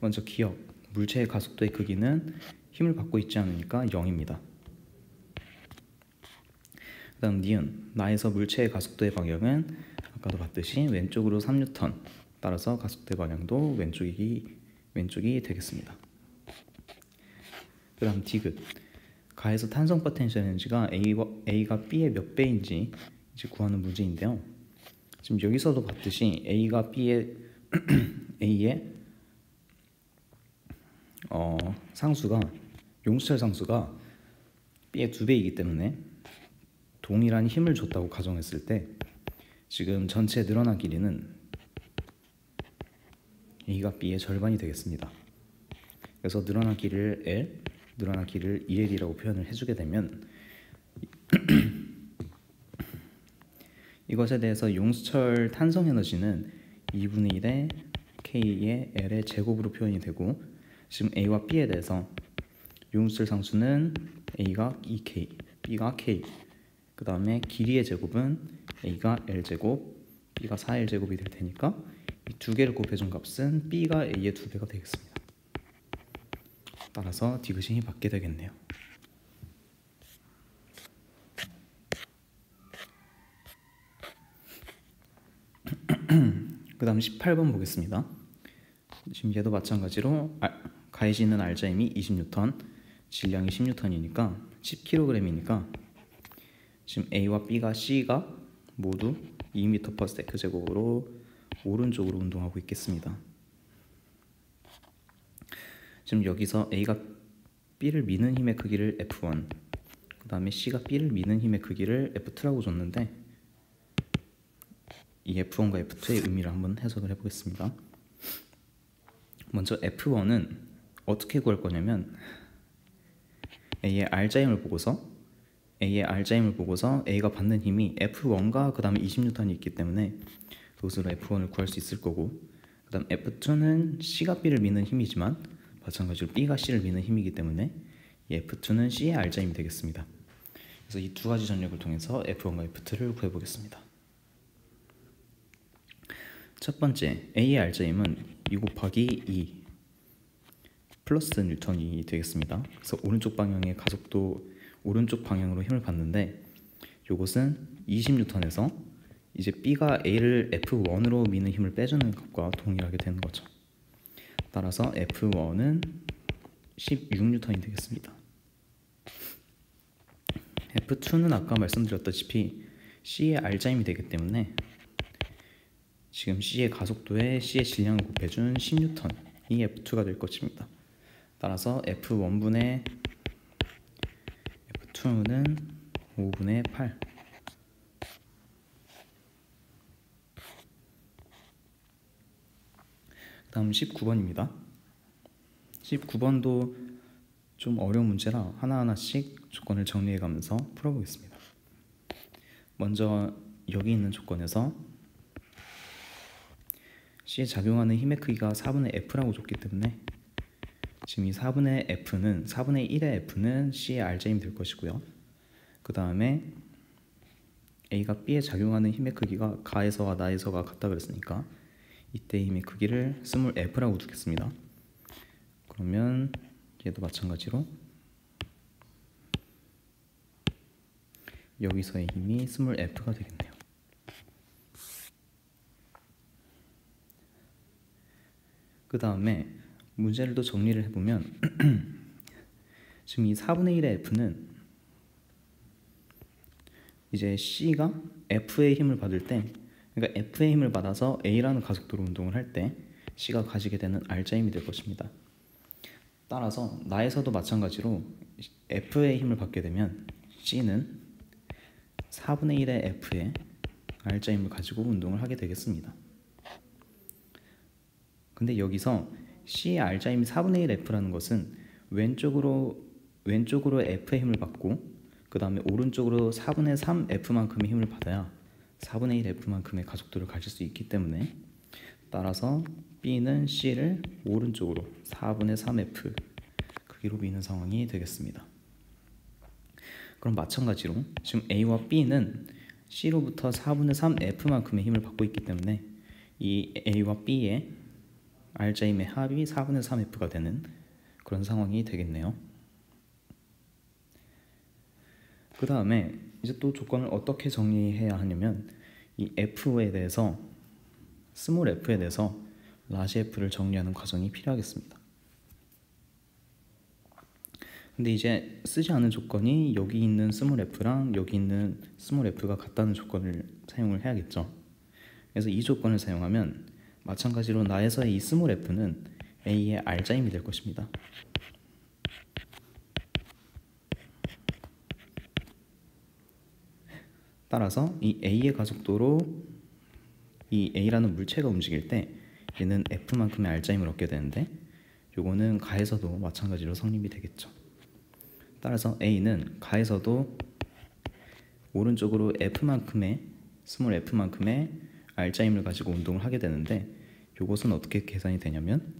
먼저 기억, 물체의 가속도의 크기는 힘을 받고 있지 않으니까 0입니다. 그 다음 니은, 나에서 물체의 가속도의 방향은 아까도 봤듯이 왼쪽으로 3N, 따라서 가속도의 방향도 왼쪽이 되겠습니다. 그 다음 디귿, 가에서 탄성 포텐셜 에너지가 A가 B의 몇 배인지 이제 구하는 문제인데요. 지금 여기서도 봤듯이 A가 B의 A의 상수가, 용수철 상수가 B의 2배이기 때문에 동일한 힘을 줬다고 가정했을 때 지금 전체 늘어난 길이는 A가 B의 절반이 되겠습니다. 그래서 늘어난 길이를 L, 늘어난 길이를 EL이라고 표현을 해주게 되면 이것에 대해서 용수철 탄성 에너지는 2분의 1의 K의 L의 제곱으로 표현이 되고, 지금 A와 B에 대해서 유무술 상수는 A가 2K, B가 K, 그 다음에 길이의 제곱은 A가 L제곱, B가 4L제곱이 될 테니까 이 두 개를 곱해준 값은 B가 A의 2배가 되겠습니다. 따라서 디귿이 받게 되겠네요. 그 다음 18번 보겠습니다. 지금 얘도 마찬가지로 가해지는 알자임이 20N, 질량이 10N이니까 10kg이니까 지금 A와 B가 C가 모두 2m/s 제곱으로 오른쪽으로 운동하고 있겠습니다. 지금 여기서 A가 B를 미는 힘의 크기를 F1, 그 다음에 C가 B를 미는 힘의 크기를 F2라고 줬는데, 이 F1과 F2의 의미를 한번 해석을 해보겠습니다. 먼저 F1은 어떻게 구할 거냐면 A의 R자임을 보고서 A가 받는 힘이 F1과 그 다음에 20N이 있기 때문에 그것으로 F1을 구할 수 있을 거고, 그 다음 F2는 C가 B를 미는 힘이지만 마찬가지로 B가 C를 미는 힘이기 때문에 이 F2는 C의 R자임이 되겠습니다. 그래서 이 두 가지 전력을 통해서 F1과 F2를 구해보겠습니다. 첫 번째, A의 R자임은 2 곱하기 2 플러스 뉴턴이 되겠습니다. 그래서 오른쪽 방향의 가속도 오른쪽 방향으로 힘을 받는데, 이것은 20N에서 이제 B가 A를 F1으로 미는 힘을 빼주는 값과 동일하게 되는 거죠. 따라서 F1은 16N이 되겠습니다. F2는 아까 말씀드렸다시피 C의 R자임이 되기 때문에 지금 C의 가속도에 C의 질량을 곱해준 10N이 F2가 될 것입니다. 따라서 F1분의 F2는 5분의 8. 다음 19번입니다. 19번도 좀 어려운 문제라 하나하나씩 조건을 정리해가면서 풀어보겠습니다. 먼저 여기 있는 조건에서 C에 작용하는 힘의 크기가 4분의 F라고 줬기 때문에 지금 이 4분의 1의 F는 C의 R자임이 될 것이고요. 그 다음에 A가 B에 작용하는 힘의 크기가 가에서와 나에서가 같다 그랬으니까 이때 힘의 크기를 스몰 f라고 두겠습니다. 그러면 얘도 마찬가지로 여기서의 힘이 스몰 f가 되겠네요. 그 다음에 문제를 또 정리를 해보면 지금 이 4분의 1의 f는 이제 C가 F의 힘을 받을 때, 그러니까 F의 힘을 받아서 A라는 가속도로 운동을 할 때 C가 가지게 되는 R자임이 될 것입니다. 따라서 나에서도 마찬가지로 F의 힘을 받게 되면 C는 4분의 1의 F의 R자임을 가지고 운동을 하게 되겠습니다. 근데 여기서 C의 R자임이 4분의 1 F라는 것은 왼쪽으로 F의 힘을 받고 그 다음에 오른쪽으로 4분의 3 F만큼의 힘을 받아야 4분의 1 F만큼의 가속도를 가질 수 있기 때문에, 따라서 B는 C를 오른쪽으로 4분의 3 F 크기로 미는 상황이 되겠습니다. 그럼 마찬가지로 지금 A와 B는 C로부터 4분의 3 F만큼의 힘을 받고 있기 때문에 이 A와 B의 R자임의 합이 4분의 3 F가 되는 그런 상황이 되겠네요. 그 다음에 이제 또 조건을 어떻게 정리해야 하냐면 이 F에 대해서 스몰 F에 대해서 라지 F를 정리하는 과정이 필요하겠습니다. 근데 이제 쓰지 않은 조건이 여기 있는 스몰 F랑 여기 있는 스몰 F가 같다는 조건을 사용을 해야겠죠. 그래서 이 조건을 사용하면 마찬가지로 나에서의 이 스몰 F는 A의 R자임이 될 것입니다. 따라서 이 A의 가속도로 이 A라는 물체가 움직일 때 얘는 F만큼의 R자임을 얻게 되는데, 요거는 가에서도 마찬가지로 성립이 되겠죠. 따라서 A는 가에서도 오른쪽으로 F만큼의 스몰 F만큼의 R자임을 가지고 운동을 하게 되는데, 요것은 어떻게 계산이 되냐면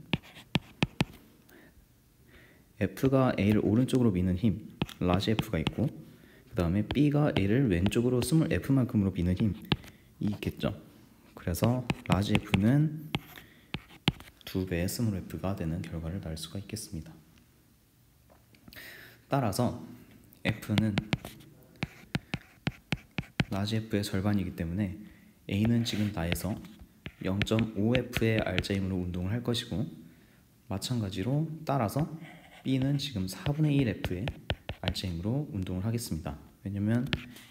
F가 A를 오른쪽으로 미는 힘 라지 F가 있고, 그 다음에 B가 A를 왼쪽으로 스몰 F만큼으로 미는 힘이 있겠죠. 그래서 라지 F는 2배의 스몰 F가 되는 결과를 낼 수가 있겠습니다. 따라서 F는 라지 F의 절반이기 때문에 A는 지금 나에서 0.5F의 알짜힘으로 운동을 할 것이고, 마찬가지로 따라서 B는 지금 4분의 1F의 알짜힘으로 운동을 하겠습니다. 왜냐면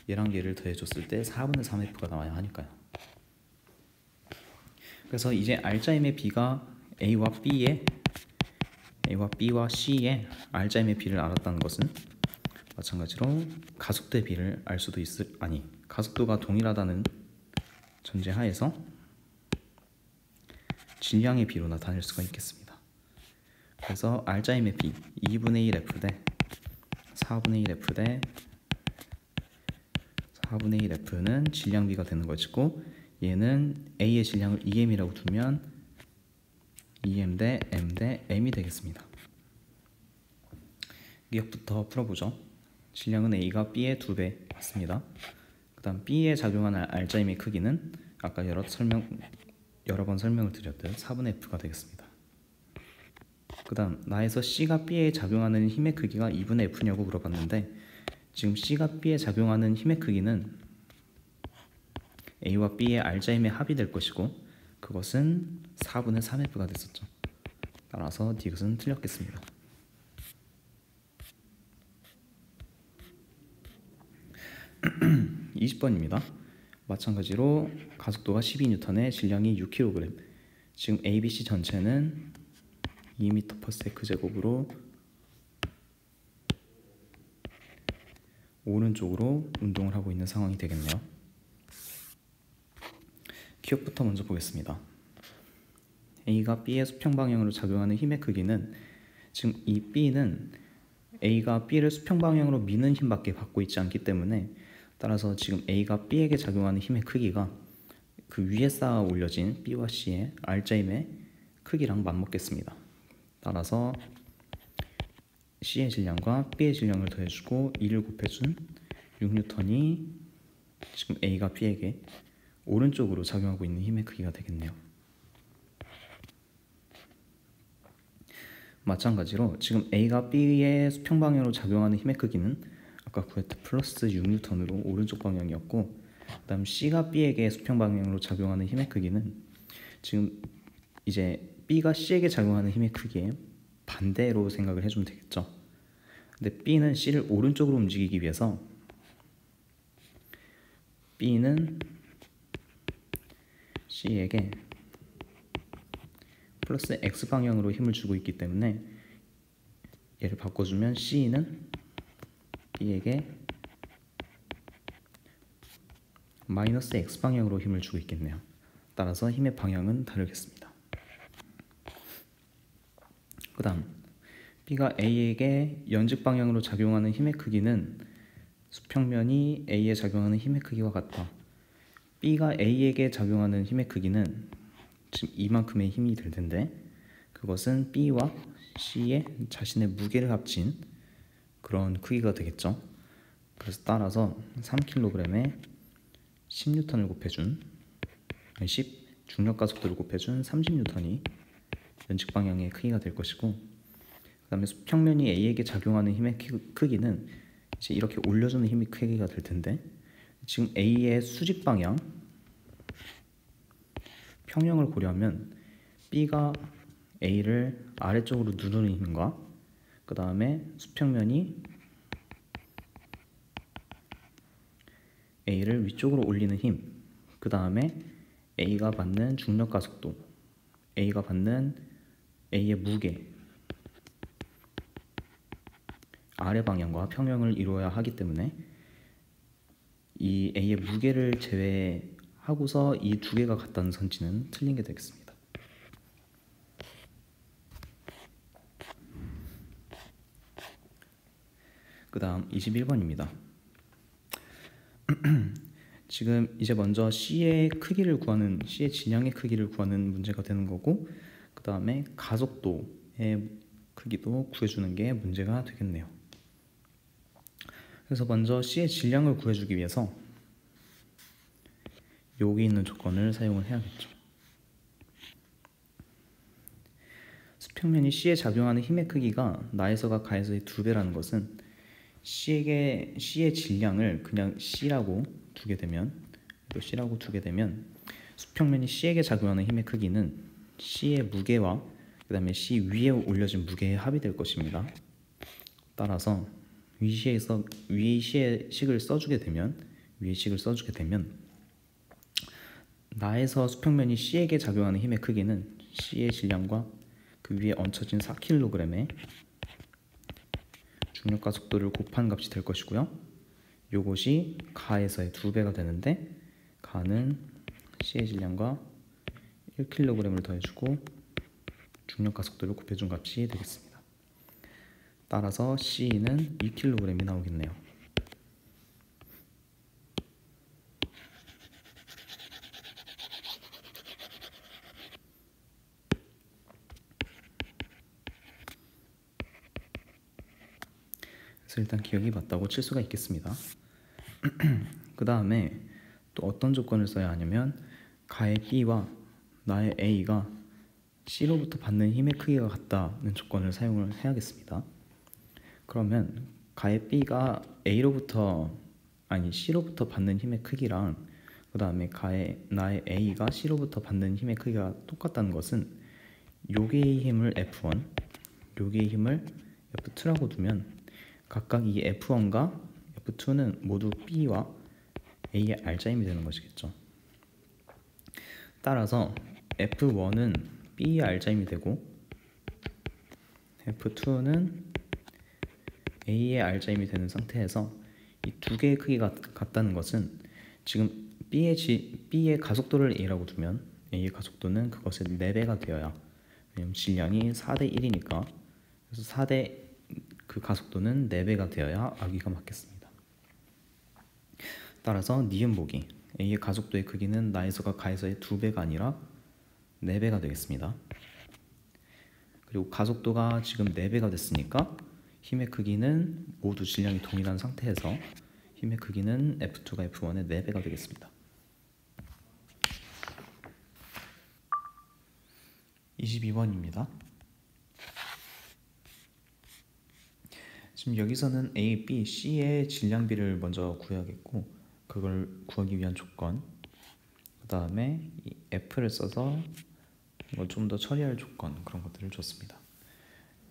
얘랑 얘를 더해줬을 때 4분의 3F가 나와야 하니까요. 그래서 이제 알짜힘의 B가 A와 B와 C의 알짜힘의 B를 알았다는 것은 마찬가지로 가속도의 B를 알 수도 가속도가 동일하다는 전제 하에서 질량의 B로 나타낼 수가 있겠습니다. 그래서 알짜힘의 B 2분의 1F 대 4분의 1F 대 4분의 1F는 질량 B가 되는 것이고, 얘는 A의 질량을 2M이라고 두면 2M 대 M 대 M이 되겠습니다. 기억부터 풀어보죠. 질량은 A가 B의 2배 맞습니다. 그 다음 B에 작용하는 알짜힘의 크기는 아까 여러 번 설명을 드렸듯 4분의 F가 되겠습니다. 그 다음 나에서 C가 B에 작용하는 힘의 크기가 2분의 F냐고 물어봤는데, 지금 C가 B에 작용하는 힘의 크기는 A와 B의 알짜힘의 합이 될 것이고, 그것은 4분의 3F가 됐었죠. 따라서 이것은 틀렸겠습니다. 20번입니다. 마찬가지로 가속도가 12N에 질량이 6kg, 지금 ABC 전체는 2m/s 제곱으로 오른쪽으로 운동을 하고 있는 상황이 되겠네요. 기억부터 먼저 보겠습니다. A가 B의 수평 방향으로 작용하는 힘의 크기는, 지금 이 B는 A가 B를 수평 방향으로 미는 힘밖에 받고 있지 않기 때문에, 따라서 지금 A가 B에게 작용하는 힘의 크기가 그 위에 쌓아 올려진 B와 C의 알짜힘의 크기랑 맞먹겠습니다. 따라서 C의 질량과 B의 질량을 더해주고 2를 곱해준 6N이 지금 A가 B에게 오른쪽으로 작용하고 있는 힘의 크기가 되겠네요. 마찬가지로 지금 A가 B의 수평 방향으로 작용하는 힘의 크기는 아까 구했던 플러스 6N으로 오른쪽 방향이었고, 그 다음 C가 B에게 수평 방향으로 작용하는 힘의 크기는 지금 이제 B가 C에게 작용하는 힘의 크기에 반대로 생각을 해주면 되겠죠. 근데 B는 C를 오른쪽으로 움직이기 위해서 B는 C에게 플러스 X 방향으로 힘을 주고 있기 때문에 얘를 바꿔주면 C는 B에게 마이너스 X 방향으로 힘을 주고 있겠네요. 따라서 힘의 방향은 다르겠습니다. 그 다음 B가 A에게 연직 방향으로 작용하는 힘의 크기는 수평면이 A에 작용하는 힘의 크기와 같다. B가 A에게 작용하는 힘의 크기는 지금 이만큼의 힘이 될 텐데, 그것은 B와 C의 자신의 무게를 합친 그런 크기가 되겠죠. 그래서 따라서 3kg에 10N을 곱해준 10 중력 가속도를 곱해준 30N이 연직 방향의 크기가 될 것이고, 그 다음에 수평면이 A에게 작용하는 힘의 크기는 이제 이렇게 올려주는 힘의 크기가 될 텐데, 지금 A의 수직 방향 평형을 고려하면 B가 A를 아래쪽으로 누르는 힘과 그 다음에 수평면이 A를 위쪽으로 올리는 힘, 그 다음에 A가 받는 중력 가속도, A가 받는 A의 무게, 아래 방향과 평형을 이루어야 하기 때문에 이 A의 무게를 제외하고서 이 두 개가 같다는 선지는 틀린 게 되겠습니다. 그 다음 21번입니다. 지금 이제 먼저 C의 크기를 구하는, C의 진양의 크기를 구하는 문제가 되는 거고, 그 다음에 가속도의 크기도 구해주는 게 문제가 되겠네요. 그래서 먼저 C의 질량을 구해주기 위해서 여기 있는 조건을 사용을 해야겠죠. 수평면이 C에 작용하는 힘의 크기가 나에서가 가에서의 2배라는 것은 C의 질량을 그냥 C라고 두게 되면, 수평면이 C에게 작용하는 힘의 크기는 C의 무게와 그 다음에 C 위에 올려진 무게의 합이 될 것입니다. 따라서 위의 식을 써주게 되면 나에서 수평면이 C에게 작용하는 힘의 크기는 C의 질량과 그 위에 얹혀진 4kg의 중력 가속도를 곱한 값이 될 것이고요. 요것이 가에서의 2배가 되는데, 가는 C의 질량과 1kg을 더해주고 중력 가속도를 곱해준 값이 되겠습니다. 따라서 C는 2kg이 나오겠네요. 그래서 일단 기억이 맞다고 칠 수가 있겠습니다. 그 다음에 또 어떤 조건을 써야 하냐면, 가의 B와 나의 A가 C로부터 받는 힘의 크기가 같다는 조건을 사용을 해야겠습니다. 그러면 가의 B가 C로부터 받는 힘의 크기랑 그 다음에 나의 A가 C로부터 받는 힘의 크기가 똑같다는 것은 여기의 힘을 F1, 여기의 힘을 F2라고 두면 각각 이 F1과 F2는 모두 B와 A의 R자임이 되는 것이겠죠. 따라서 F1은 B의 R자임이 되고 F2는 A의 R자임이 되는 상태에서 이 두 개의 크기가 같다는 것은 지금 B의 가속도를 A라고 두면 A의 가속도는 그것의 4배가 되어야, 왜냐면 질량이 4대 1이니까, 그래서 4대 그 가속도는 4배가 되어야 아기가 맞겠습니다. 따라서 니은보기 A의 가속도의 크기는 나에서가 가에서의 2배가 아니라 4배가 되겠습니다. 그리고 가속도가 지금 4배가 됐으니까 힘의 크기는 모두 질량이 동일한 상태에서 힘의 크기는 F2가 F1의 4배가 되겠습니다. 22번입니다. 지금 여기서는 A, B, C의 질량비를 먼저 구해야겠고, 그걸 구하기 위한 조건, 그 다음에 이 F를 써서 이걸 좀 더 처리할 조건, 그런 것들을 줬습니다.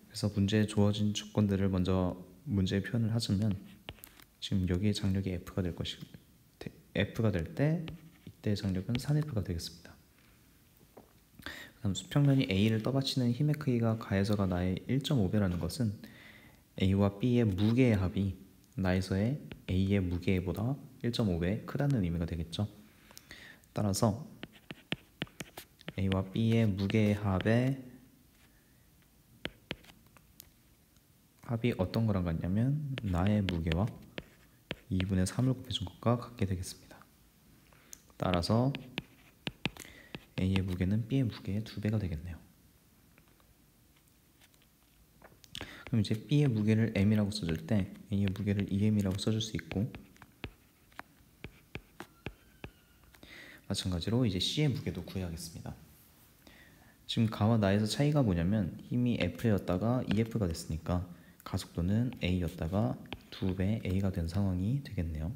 그래서 문제에 주어진 조건들을 먼저 문제에 표현을 하자면, 지금 여기에 장력이 F가 될 때 이때 장력은 3F가 되겠습니다. 그다음 수평면이 A를 떠받치는 힘의 크기가 가에서가 나의 1.5배라는 것은 A와 B의 무게의 합이 나에서의 A의 무게보다 1.5배 크다는 의미가 되겠죠. 따라서 A와 B의 무게의 합이 어떤 거랑 같냐면 나의 무게와 2분의 3을 곱해준 것과 같게 되겠습니다. 따라서 A의 무게는 B의 무게의 2배가 되겠네요. 그럼 이제 B의 무게를 M이라고 써줄 때 A의 무게를 EM이라고 써줄 수 있고, 마찬가지로 이제 C의 무게도 구해야겠습니다. 지금 가와 나에서 차이가 뭐냐면 힘이 F였다가 EF가 됐으니까 가속도는 A였다가 2배 A가 된 상황이 되겠네요.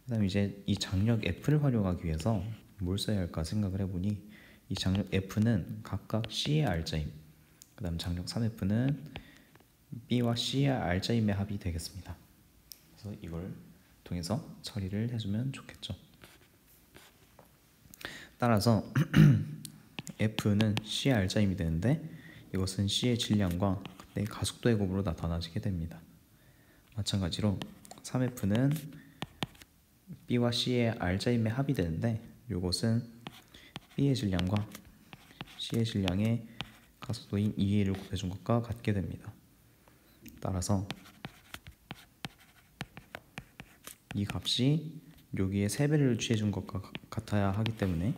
그 다음 이제 이 장력 F를 활용하기 위해서 뭘 써야 할까 생각을 해보니, 이 장력 F는 각각 C의 R자임, 그 다음 장력 3F는 B와 C의 R자임의 합이 되겠습니다. 그래서 이걸 통해서 처리를 해주면 좋겠죠. 따라서 F는 C의 R자임이 되는데, 이것은 C의 질량과 그때 가속도의 곱으로 나타나게 됩니다. 마찬가지로 3F는 B와 C의 R자임의 합이 되는데, 이것은 B의 질량과 C의 질량의 가속도인 2A를 곱해준 것과 같게 됩니다. 따라서 이 값이 여기에 3배를 취해준 것과 같아야 하기 때문에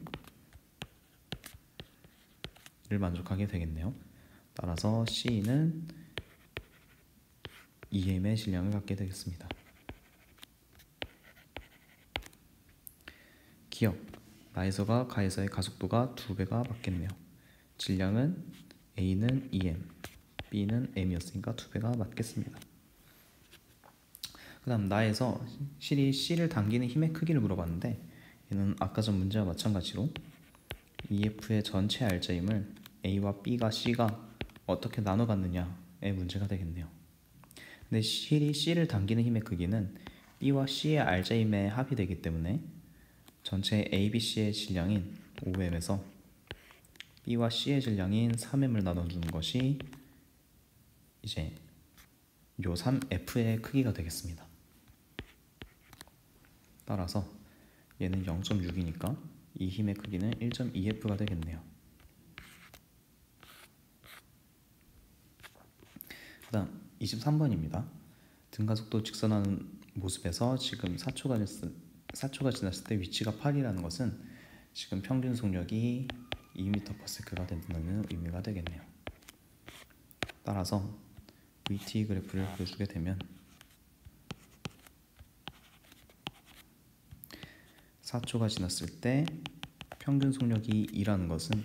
를 만족하게 되겠네요. 따라서 C는 EM의 질량을 갖게 되겠습니다. 기억, 나에서가 가에서의 가속도가 2배가 맞겠네요. 질량은 A는 EM, B는 M이었으니까 2배가 맞겠습니다. 그 다음 나에서 실이 C를 당기는 힘의 크기를 물어봤는데 얘는 아까 전 문제와 마찬가지로 EF의 전체 알짜임을 A와 B가 C가 어떻게 나눠 갖느냐의 문제가 되겠네요. 근데 실이 C를 당기는 힘의 크기는 B와 C의 알짜임의 합이 되기 때문에 전체 ABC의 질량인 5M에서 B와 C의 질량인 3M을 나눠주는 것이 이제 요 3F의 크기가 되겠습니다. 따라서 얘는 0.6이니까 이 힘의 크기는 1.2F가 되겠네요. 그 다음 23번입니다. 등가속도 직선하는 모습에서 지금 4초가 지났을 때 위치가 8이라는 것은 지금 평균 속력이 2m/s가 된다는 의미가 되겠네요. 따라서 VT 그래프를 그려주게 되면 4초가 지났을 때 평균 속력이 2라는 것은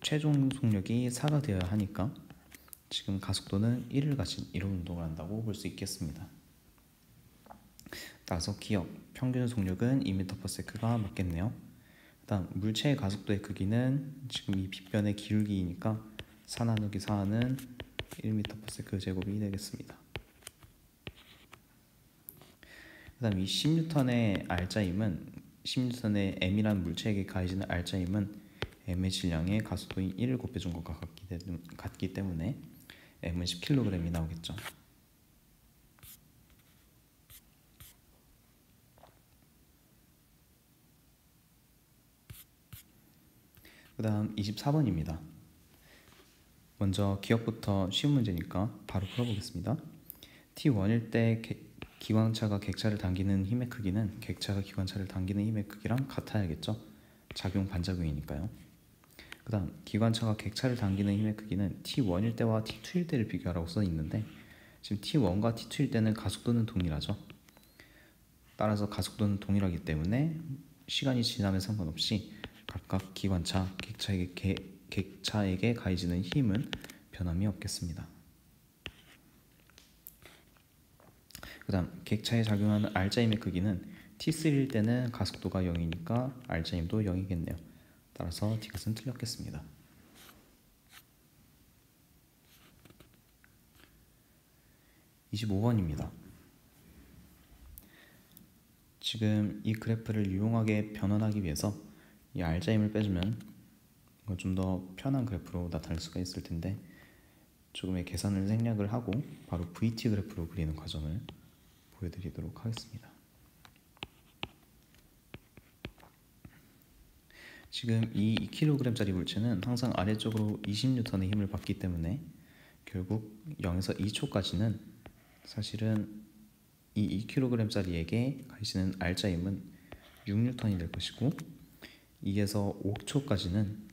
최종 속력이 4가 되어야 하니까 지금 가속도는 1을 가진 이런 운동을 한다고 볼 수 있겠습니다. 따라서 기억, 평균 속력은 2m/s가 맞겠네요. 다음 물체의 가속도의 크기는 지금 이 빗변의 기울기이니까 4 나누기 4는 1m/s 제곱이 되겠습니다. 그 다음 이 10N의 알짜임은 10N의 M이라는 물체에게 가해지는 알짜임은 M의 질량의 가속도인 1을 곱해준 것과 같기 때문에 M은 10kg이 나오겠죠. 그 다음 24번입니다. 먼저 기억부터 쉬운 문제니까 바로 풀어보겠습니다. T1일 때 기관차가 객차를 당기는 힘의 크기는 객차가 기관차를 당기는 힘의 크기랑 같아야겠죠. 작용 반작용이니까요. 그 다음 기관차가 객차를 당기는 힘의 크기는 T1일 때와 T2일 때를 비교하라고 써 있는데 지금 T1과 T2일 때는 가속도는 동일하죠. 따라서 가속도는 동일하기 때문에 시간이 지남에 상관없이 각각 기관차, 객차에게 가해지는 힘은 변함이 없겠습니다. 그 다음 객차에 작용하는 알짜임의 크기는 T3일 때는 가속도가 0이니까 알짜임도 0이겠네요. 따라서 D것은 틀렸겠습니다. (25번입니다) 지금 이 그래프를 유용하게 변환하기 위해서 이 알짜임을 빼주면 좀 더 편한 그래프로 나타낼 수가 있을 텐데 조금의 계산을 생략을 하고 바로 VT 그래프로 그리는 과정을 보여드리도록 하겠습니다. 지금 이 2kg짜리 물체는 항상 아래쪽으로 20N의 힘을 받기 때문에 결국 0에서 2초까지는 사실은 이 2kg짜리에게 가해지는 알짜임은 6N이 될 것이고 2에서 5초까지는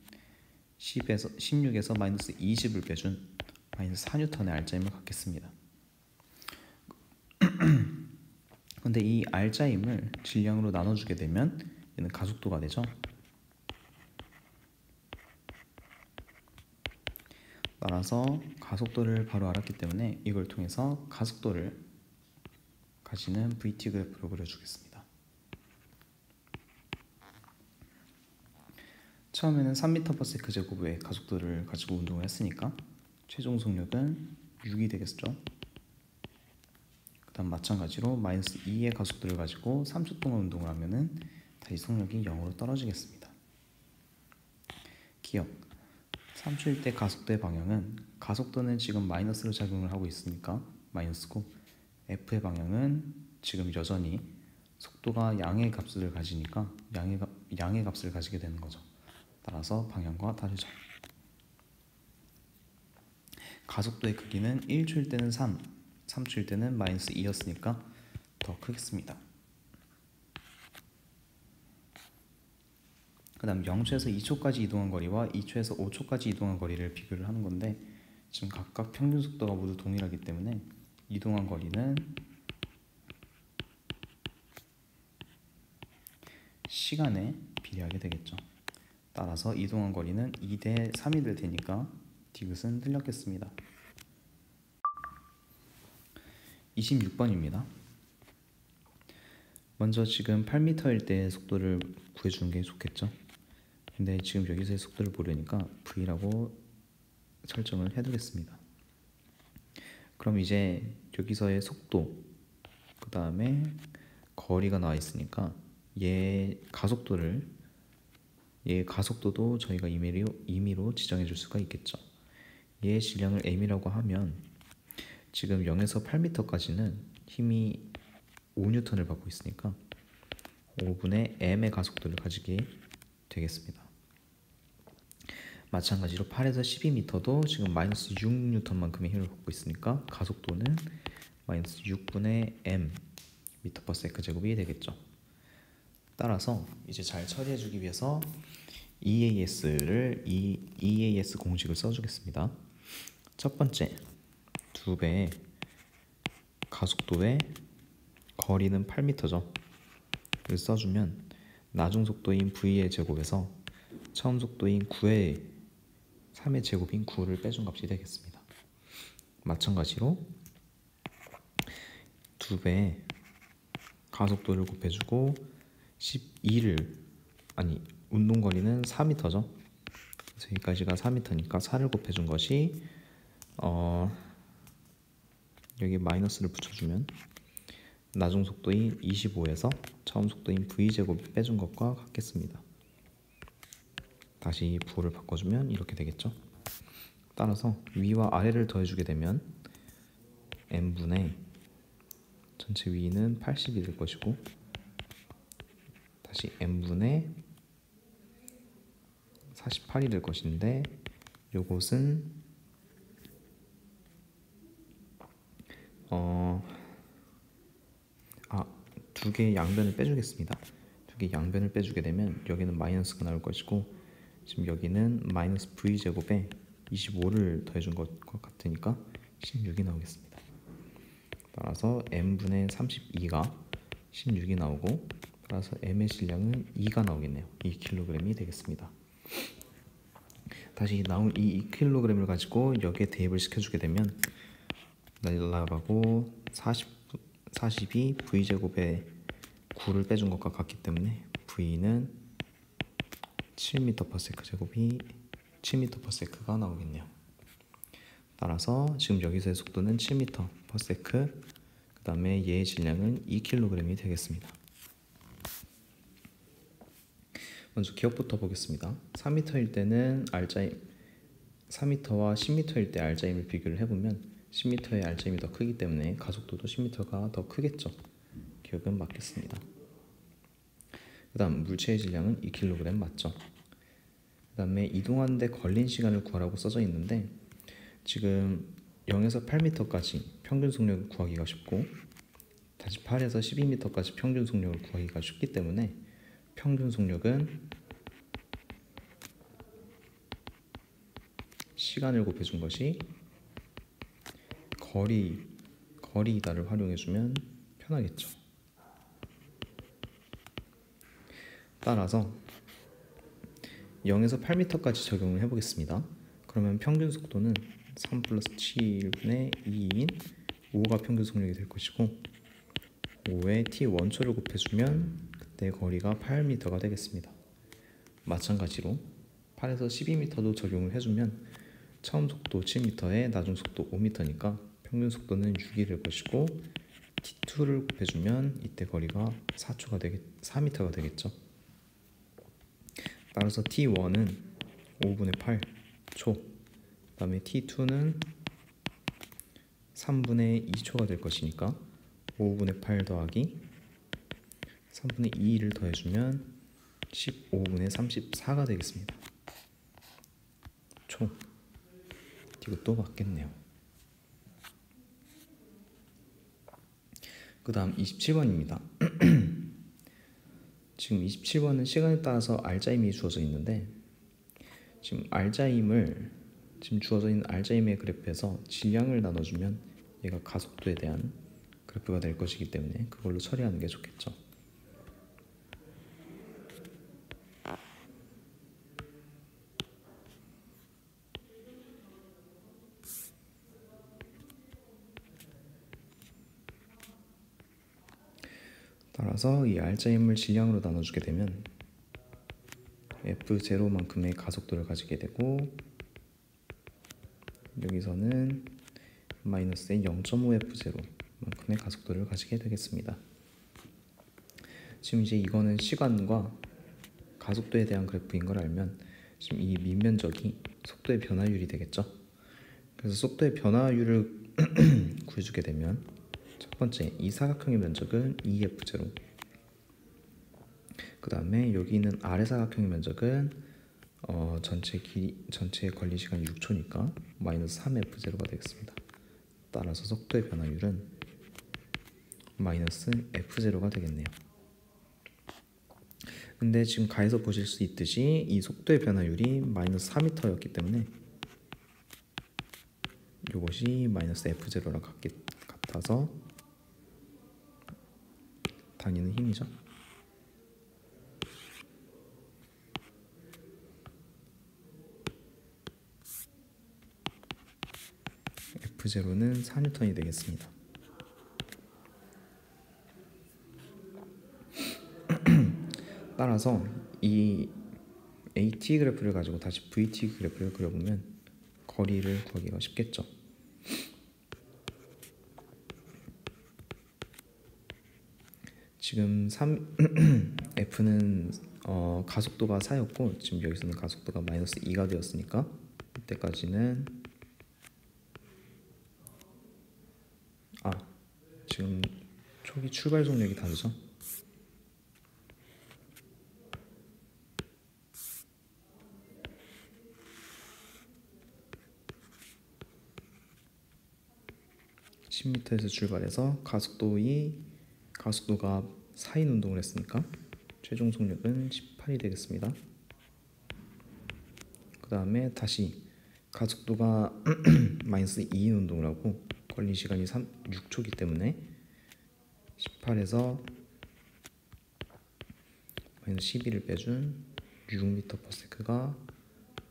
16에서 마이너스 20을 빼준 마이너스 4N의 알짜임을 갖겠습니다. 근데 이 알짜임을 질량으로 나눠주게 되면 얘는 가속도가 되죠. 따라서 가속도를 바로 알았기 때문에 이걸 통해서 가속도를 가지는 VT 그래프로 그려주겠습니다. 처음에는 3m/s 제곱의 가속도를 가지고 운동을 했으니까 최종 속력은 6이 되겠죠. 그 다음 마찬가지로 마이너스 2의 가속도를 가지고 3초 동안 운동을 하면은 다시 속력이 0으로 떨어지겠습니다. 기억 3초일 때 가속도의 방향은 가속도는 지금 마이너스로 작용을 하고 있으니까 마이너스고 F의 방향은 지금 여전히 속도가 양의 값을 가지니까 양의 값을 가지게 되는 거죠. 따라서 방향과 다르죠. 가속도의 크기는 1초일 때는 3, 3초일 때는 마이너스 2였으니까 더 크겠습니다. 그 다음 0초에서 2초까지 이동한 거리와 2초에서 5초까지 이동한 거리를 비교를 하는 건데, 지금 각각 평균 속도가 모두 동일하기 때문에 이동한 거리는 시간에 비례하게 되겠죠. 따라서 이동한 거리는 2대 3이 될 테니까 디귿은 틀렸겠습니다. 26번입니다. 먼저 지금 8m일 때 속도를 구해주는 게 좋겠죠. 근데 지금 여기서의 속도를 모르니까 V라고 설정을 해두겠습니다. 그럼 이제 여기서의 속도, 그 다음에 거리가 나와 있으니까 얘 가속도도 저희가 임의로 지정해 줄 수가 있겠죠. 얘의 질량을 m이라고 하면 지금 0에서 8m까지는 힘이 5N을 받고 있으니까 5분의 m의 가속도를 가지게 되겠습니다. 마찬가지로 8에서 12m도 지금 마이너스 6N만큼의 힘을 받고 있으니까 가속도는 마이너스 6분의 m m/s 제곱이 되겠죠. 따라서 이제 잘 처리해주기 위해서 EAS 공식을 써주겠습니다. 첫 번째, 2배의 가속도의 거리는 8m죠. 를 써주면 나중 속도인 V의 제곱에서 처음 속도인 9의 3의 제곱인 9를 빼준 값이 되겠습니다. 마찬가지로 2배의 가속도를 곱해주고 운동거리는 4m죠. 그래서 여기까지가 4m니까 4를 곱해준 것이 여기 마이너스를 붙여주면 나중 속도인 25에서 처음 속도인 V제곱을 빼준 것과 같겠습니다. 다시 부호를 바꿔주면 이렇게 되겠죠. 따라서 위와 아래를 더해주게 되면 n분의 전체 위는 80이 될 것이고, 다시 n분의 48이 될 것인데, 요것은 두 개의 양변을 빼주겠습니다. 두 개의 양변을 빼주게 되면 여기는 마이너스가 나올 것이고, 지금 여기는 마이너스 V제곱에 25를 더해준 것과 같으니까 16이 나오겠습니다. 따라서 m분의 32가 16이 나오고, 따라서 m의 질량은 2가 나오겠네요. 2kg이 되겠습니다. 다시 나온 이 2kg을 가지고 여기에 대입을 시켜주게 되면 날라가고 40이 V제곱에 9를 빼준 것과 같기 때문에 V는 7m/s 제곱이 7m/s가 나오겠네요. 따라서 지금 여기서의 속도는 7m/s, 그 다음에 얘의 질량은 2kg이 되겠습니다. 먼저 기억부터 보겠습니다. 3m일 때는 3m와 10m일 때 알짜힘을 비교를 해보면 10m의 알짜힘이 더 크기 때문에 가속도도 10m가 더 크겠죠. 기억은 맞겠습니다. 그 다음 물체의 질량은 2kg 맞죠. 그 다음에 이동하는데 걸린 시간을 구하라고 써져 있는데, 지금 0에서 8m까지 평균 속력을 구하기가 쉽고, 다시 8에서 12m까지 평균 속력을 구하기가 쉽기 때문에 평균 속력은 시간을 곱해준 것이 거리이다를 활용해주면 편하겠죠. 따라서 0에서 8m까지 적용을 해보겠습니다. 그러면 평균 속도는 3 플러스 7분의 2인 5가 평균 속력이 될 것이고, 5에 t1초를 곱해주면 그때 거리가 8m가 되겠습니다. 마찬가지로 8에서 12m도 적용을 해주면 처음 속도 7m에 나중 속도 5m니까 평균 속도는 6이 될 것이고, t2를 곱해주면 이때 거리가 4m가 되겠죠. 따라서 t1은 5분의 8초, 그 다음에 t2는 3분의 2초가 될 것이니까 5분의 8 더하기 3분의 2를 더해주면 15분의 34가 되겠습니다. 초. 이것도 맞겠네요. 그 다음 27번입니다. 지금 27번은 시간에 따라서 알자임이 주어져 있는데 지금 주어져 있는 알자임의 그래프에서 질량을 나눠주면 얘가 가속도에 대한 그래프가 될 것이기 때문에 그걸로 처리하는 게 좋겠죠. 따라서 이 알자임을 질량으로 나눠주게 되면 F0만큼의 가속도를 가지게 되고 여기서는 마이너스의 0.5F0만큼의 가속도를 가지게 되겠습니다. 지금 이제 이거는 시간과 가속도에 대한 그래프인 걸 알면 지금 이 밑면적이 속도의 변화율이 되겠죠. 그래서 속도의 변화율을 구해주게 되면 첫 번째 이 사각형의 면적은 2F0, 그 다음에 여기 있는 아래 사각형의 면적은 전체 걸린 시간이 6초니까 마이너스 3F0가 되겠습니다. 따라서 속도의 변화율은 마이너스 F0가 되겠네요. 근데 지금 가에서 보실 수 있듯이 이 속도의 변화율이 마이너스 4m였기 때문에 이것이 마이너스 F0랑 같아서 다니는 힘이죠. F0는 4N이 되겠습니다. 따라서 이 AT 그래프를 가지고 다시 VT 그래프를 그려보면 거리를 구하기가 쉽겠죠. 지금 F는 가속도가 4였고 지금 여기서는 가속도가 마이너스 2가 되었으니까 이때까지는 지금 초기 출발 속력이 다르죠. (10m에서) 출발해서 가속도가 4인 운동을 했으니까 최종 속력은 18이 되겠습니다. 그 다음에 다시 가속도가 마이너스 2인 운동을 하고 걸린 시간이 6초이기 때문에 18에서 마이너스 12를 빼준 6m/s가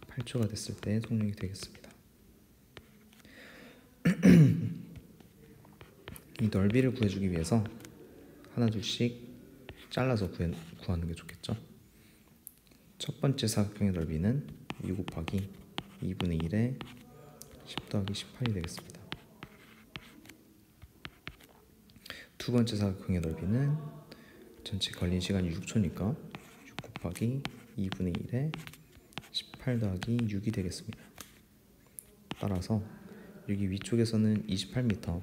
8초가 됐을 때 속력이 되겠습니다. 이 넓이를 구해주기 위해서 하나둘씩 잘라서 구하는 게 좋겠죠. 첫 번째 사각형의 넓이는 2 곱하기 2분의 1에 10 더하기 18이 되겠습니다. 두 번째 사각형의 넓이는 전체 걸린 시간이 6초니까 6 곱하기 2분의 1에 18 더하기 6이 되겠습니다. 따라서 여기 위쪽에서는 28m,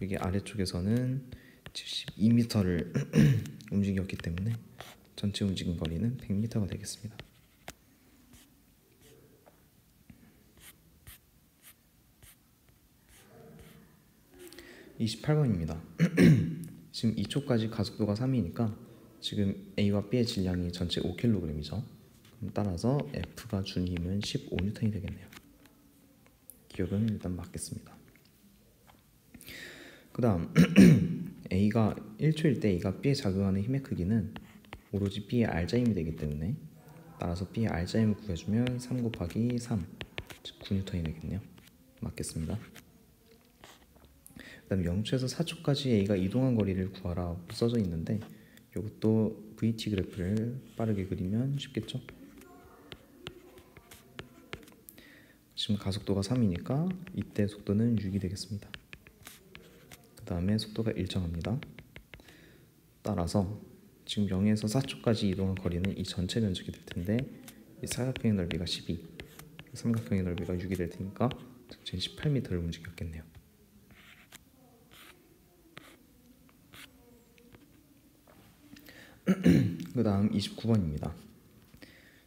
여기 아래쪽에서는 72m를 움직였기 때문에 전체 움직임 거리는 100m가 되겠습니다. (28번입니다) 지금 2초까지 가속도가 3이니까 지금 A와 B의 질량이 전체 5kg이죠. 그럼 따라서 F가 준 힘은 15N이 되겠네요. 기억은 일단 맞겠습니다. 그 다음 A가 1초일 때 A가 B에 작용하는 힘의 크기는 오로지 B의 알자힘이 되기 때문에 따라서 B의 알자힘을 구해주면 3 곱하기 3, 즉 9N이 되겠네요. 맞겠습니다. 그 다음 0초에서 4초까지 A가 이동한 거리를 구하라 써져 있는데 이것도 VT 그래프를 빠르게 그리면 쉽겠죠. 지금 가속도가 3이니까 이때 속도는 6이 되겠습니다. 그 다음에 속도가 일정합니다. 따라서 지금 0에서 4초까지 이동한 거리는 이 전체 면적이 될 텐데 이 사각형의 넓이가 12, 삼각형의 넓이가 6이 될 테니까 전체 18m를 움직였겠네요. 그 다음 29번입니다.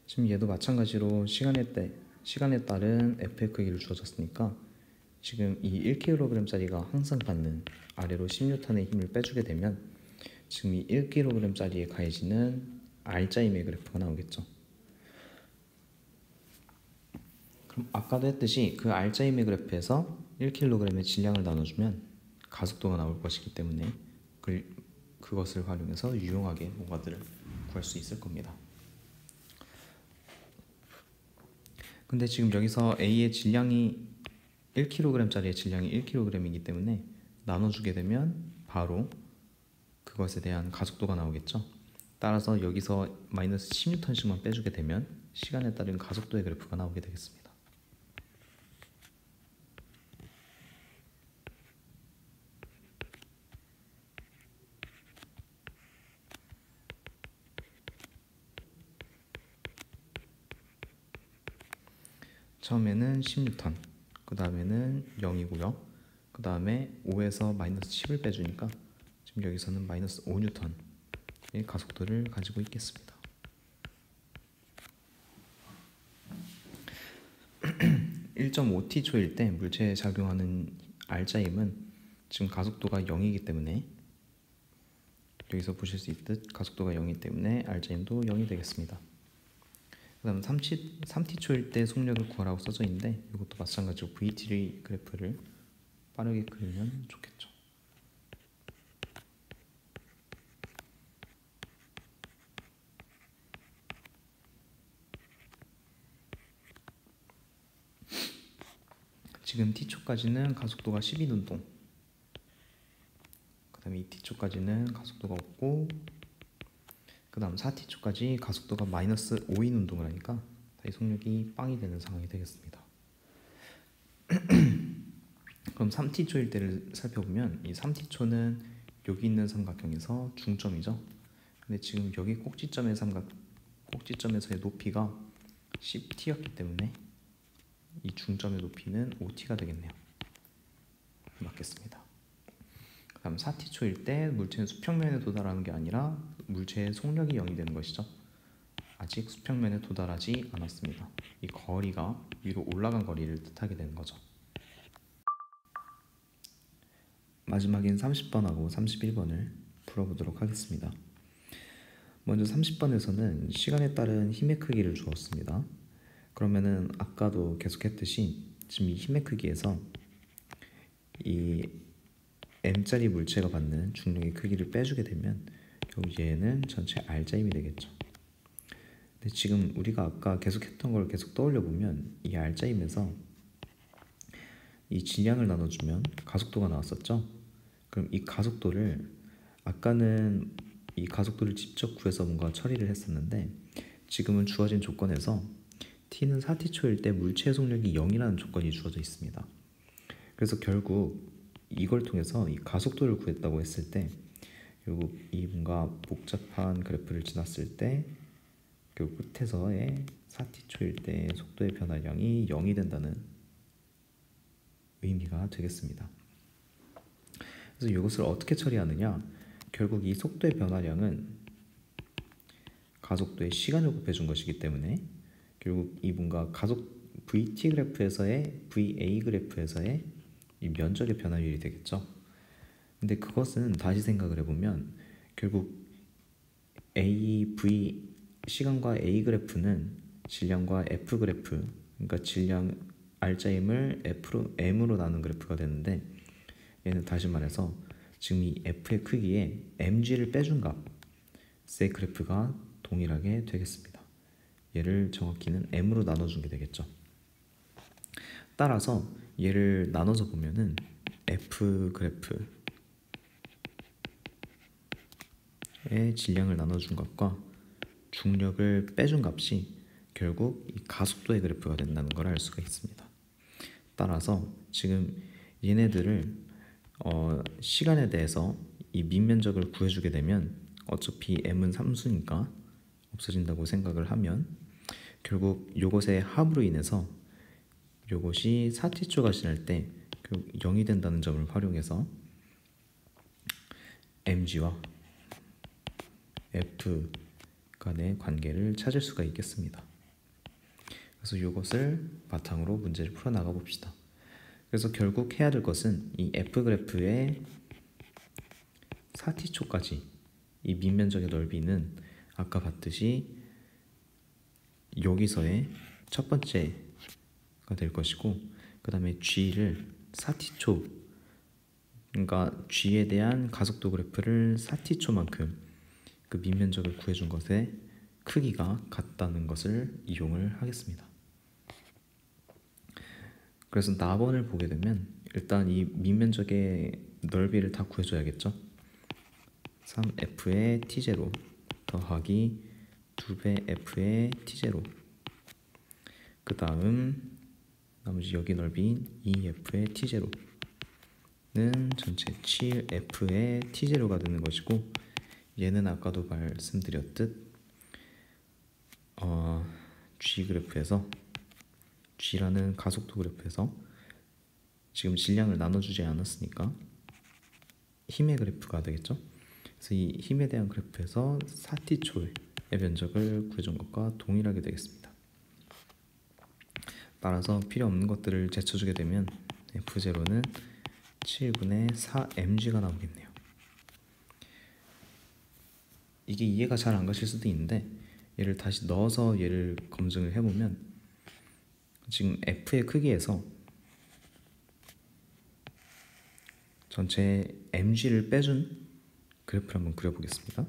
지금 얘도 마찬가지로 시간에 따른 F의 크기를 주어졌으니까 지금 이 1kg짜리가 항상 받는 아래로 10N의 힘을 빼주게 되면 지금 이 1kg짜리에 가해지는 R자임의 그래프가 나오겠죠. 그럼 아까도 했듯이 그 R자임의 그래프에서 1kg의 질량을 나눠주면 가속도가 나올 것이기 때문에 그것을 활용해서 유용하게 뭔가들을 구할 수 있을 겁니다. 근데 지금 여기서 A의 질량이 1kg짜리의 질량이 1kg이기 때문에 나눠주게 되면 바로 그것에 대한 가속도가 나오겠죠. 따라서 여기서 마이너스 10N씩만 빼주게 되면 시간에 따른 가속도의 그래프가 나오게 되겠습니다. 처음에는 10N, 그 다음에는 0이고요. 그 다음에 5에서 마이너스 10을 빼주니까 지금 여기서는 마이너스 5N의 가속도를 가지고 있겠습니다. 1.5T초일 때 물체에 작용하는 R자임은 지금 가속도가 0이기 때문에 여기서 보실 수 있듯 가속도가 0이기 때문에 R자임도 0이 되겠습니다. 그 다음 3T초일 때 속력을 구하라고 써져 있는데 이것도 마찬가지로 VT 그래프를 빠르게 그리면 좋겠죠. 지금 T초까지는 가속도가 12눈동, 그 다음에 2T초까지는 가속도가 없고, 그 다음 4T초까지 가속도가 마이너스 5인운동을 하니까 다시 속력이 빵이 되는 상황이 되겠습니다. 그럼 3T초일 때를 살펴보면 이 3T초는 여기 있는 삼각형에서 중점이죠. 근데 지금 여기 꼭지점에서의 높이가 10T였기 때문에 이 중점의 높이는 5T가 되겠네요. 맞겠습니다. 그 다음 4T초일 때 물체는 수평면에 도달하는 게 아니라 물체의 속력이 0이 되는 것이죠. 아직 수평면에 도달하지 않았습니다. 이 거리가 위로 올라간 거리를 뜻하게 되는 거죠. 마지막인 30번하고 31번을 풀어보도록 하겠습니다. 먼저 30번에서는 시간에 따른 힘의 크기를 주었습니다. 그러면은 아까도 계속했듯이 지금 이 힘의 크기에서 이 M짜리 물체가 받는 중력의 크기를 빼주게 되면 결국 얘는 전체 R자임이 되겠죠. 근데 지금 우리가 아까 계속했던 걸 계속 떠올려 보면 이 R자임에서 이 질량을 나눠주면 가속도가 나왔었죠. 그럼 이 가속도를 아까는 이 가속도를 직접 구해서 뭔가 처리를 했었는데 지금은 주어진 조건에서 T는 4T초일 때 물체의 속력이 0이라는 조건이 주어져 있습니다. 그래서 결국 이걸 통해서 이 가속도를 구했다고 했을 때 결국 이 뭔가 복잡한 그래프를 지났을 때 결국 끝에서의 4T초일 때 속도의 변화량이 0이 된다는 의미가 되겠습니다. 그래서 이것을 어떻게 처리하느냐, 결국 이 속도의 변화량은 가속도의 시간을 곱해준 것이기 때문에 결국 이 뭔가 가속 VT 그래프에서의 VA 그래프에서의 이 면적의 변화율이 되겠죠. 근데 그것은 다시 생각을 해보면 결국 시간과 A 그래프는 질량과 F 그래프, 그러니까 질량 R자임을 M으로 나눈 그래프가 되는데 얘는 다시 말해서 지금 이 F의 크기에 mg를 빼준 값의 그래프가 동일하게 되겠습니다. 얘를 정확히는 m으로 나눠준 게 되겠죠. 따라서 얘를 나눠서 보면은 F 그래프의 질량을 나눠준 값과 중력을 빼준 값이 결국 이 가속도의 그래프가 된다는 걸 알 수가 있습니다. 따라서 지금 얘네들을 시간에 대해서 이 밑면적을 구해주게 되면 어차피 m은 함수니까 없어진다고 생각을 하면 결국 요것의 합으로 인해서 요것이 4T초가 지날 때 결국 0이 된다는 점을 활용해서 mg와 f 간의 관계를 찾을 수가 있겠습니다. 그래서 이것을 바탕으로 문제를 풀어나가 봅시다. 그래서 결국 해야 될 것은 이 F 그래프의 4T초까지 이 밑면적의 넓이는 아까 봤듯이 여기서의 첫 번째가 될 것이고, 그 다음에 g를 사티초, 그러니까 g에 대한 가속도 그래프를 사티초만큼 그 밑면적을 구해준 것의 크기가 같다는 것을 이용을 하겠습니다. 그래서 나번을 보게 되면 일단 이 밑면적의 넓이를 다 구해줘야겠죠. 3f의 t0 더하기 2배 f의 t0, 그 다음 나머지 여기 넓이인 2f의 t0는 전체 7f의 t0가 되는 것이고, 얘는 아까도 말씀드렸듯 G 그래프에서, G라는 가속도 그래프에서 지금 질량을 나눠주지 않았으니까 힘의 그래프가 되겠죠. 그래서 이 힘에 대한 그래프에서 사티초의 면적을 구해준 것과 동일하게 되겠습니다. 따라서 필요 없는 것들을 제쳐주게 되면 F0는 7분의 4mg가 나오겠네요. 이게 이해가 잘 안 가실 수도 있는데, 얘를 다시 넣어서 얘를 검증을 해보면 지금 F의 크기에서 전체 mg를 빼준 그래프를 한번 그려보겠습니다.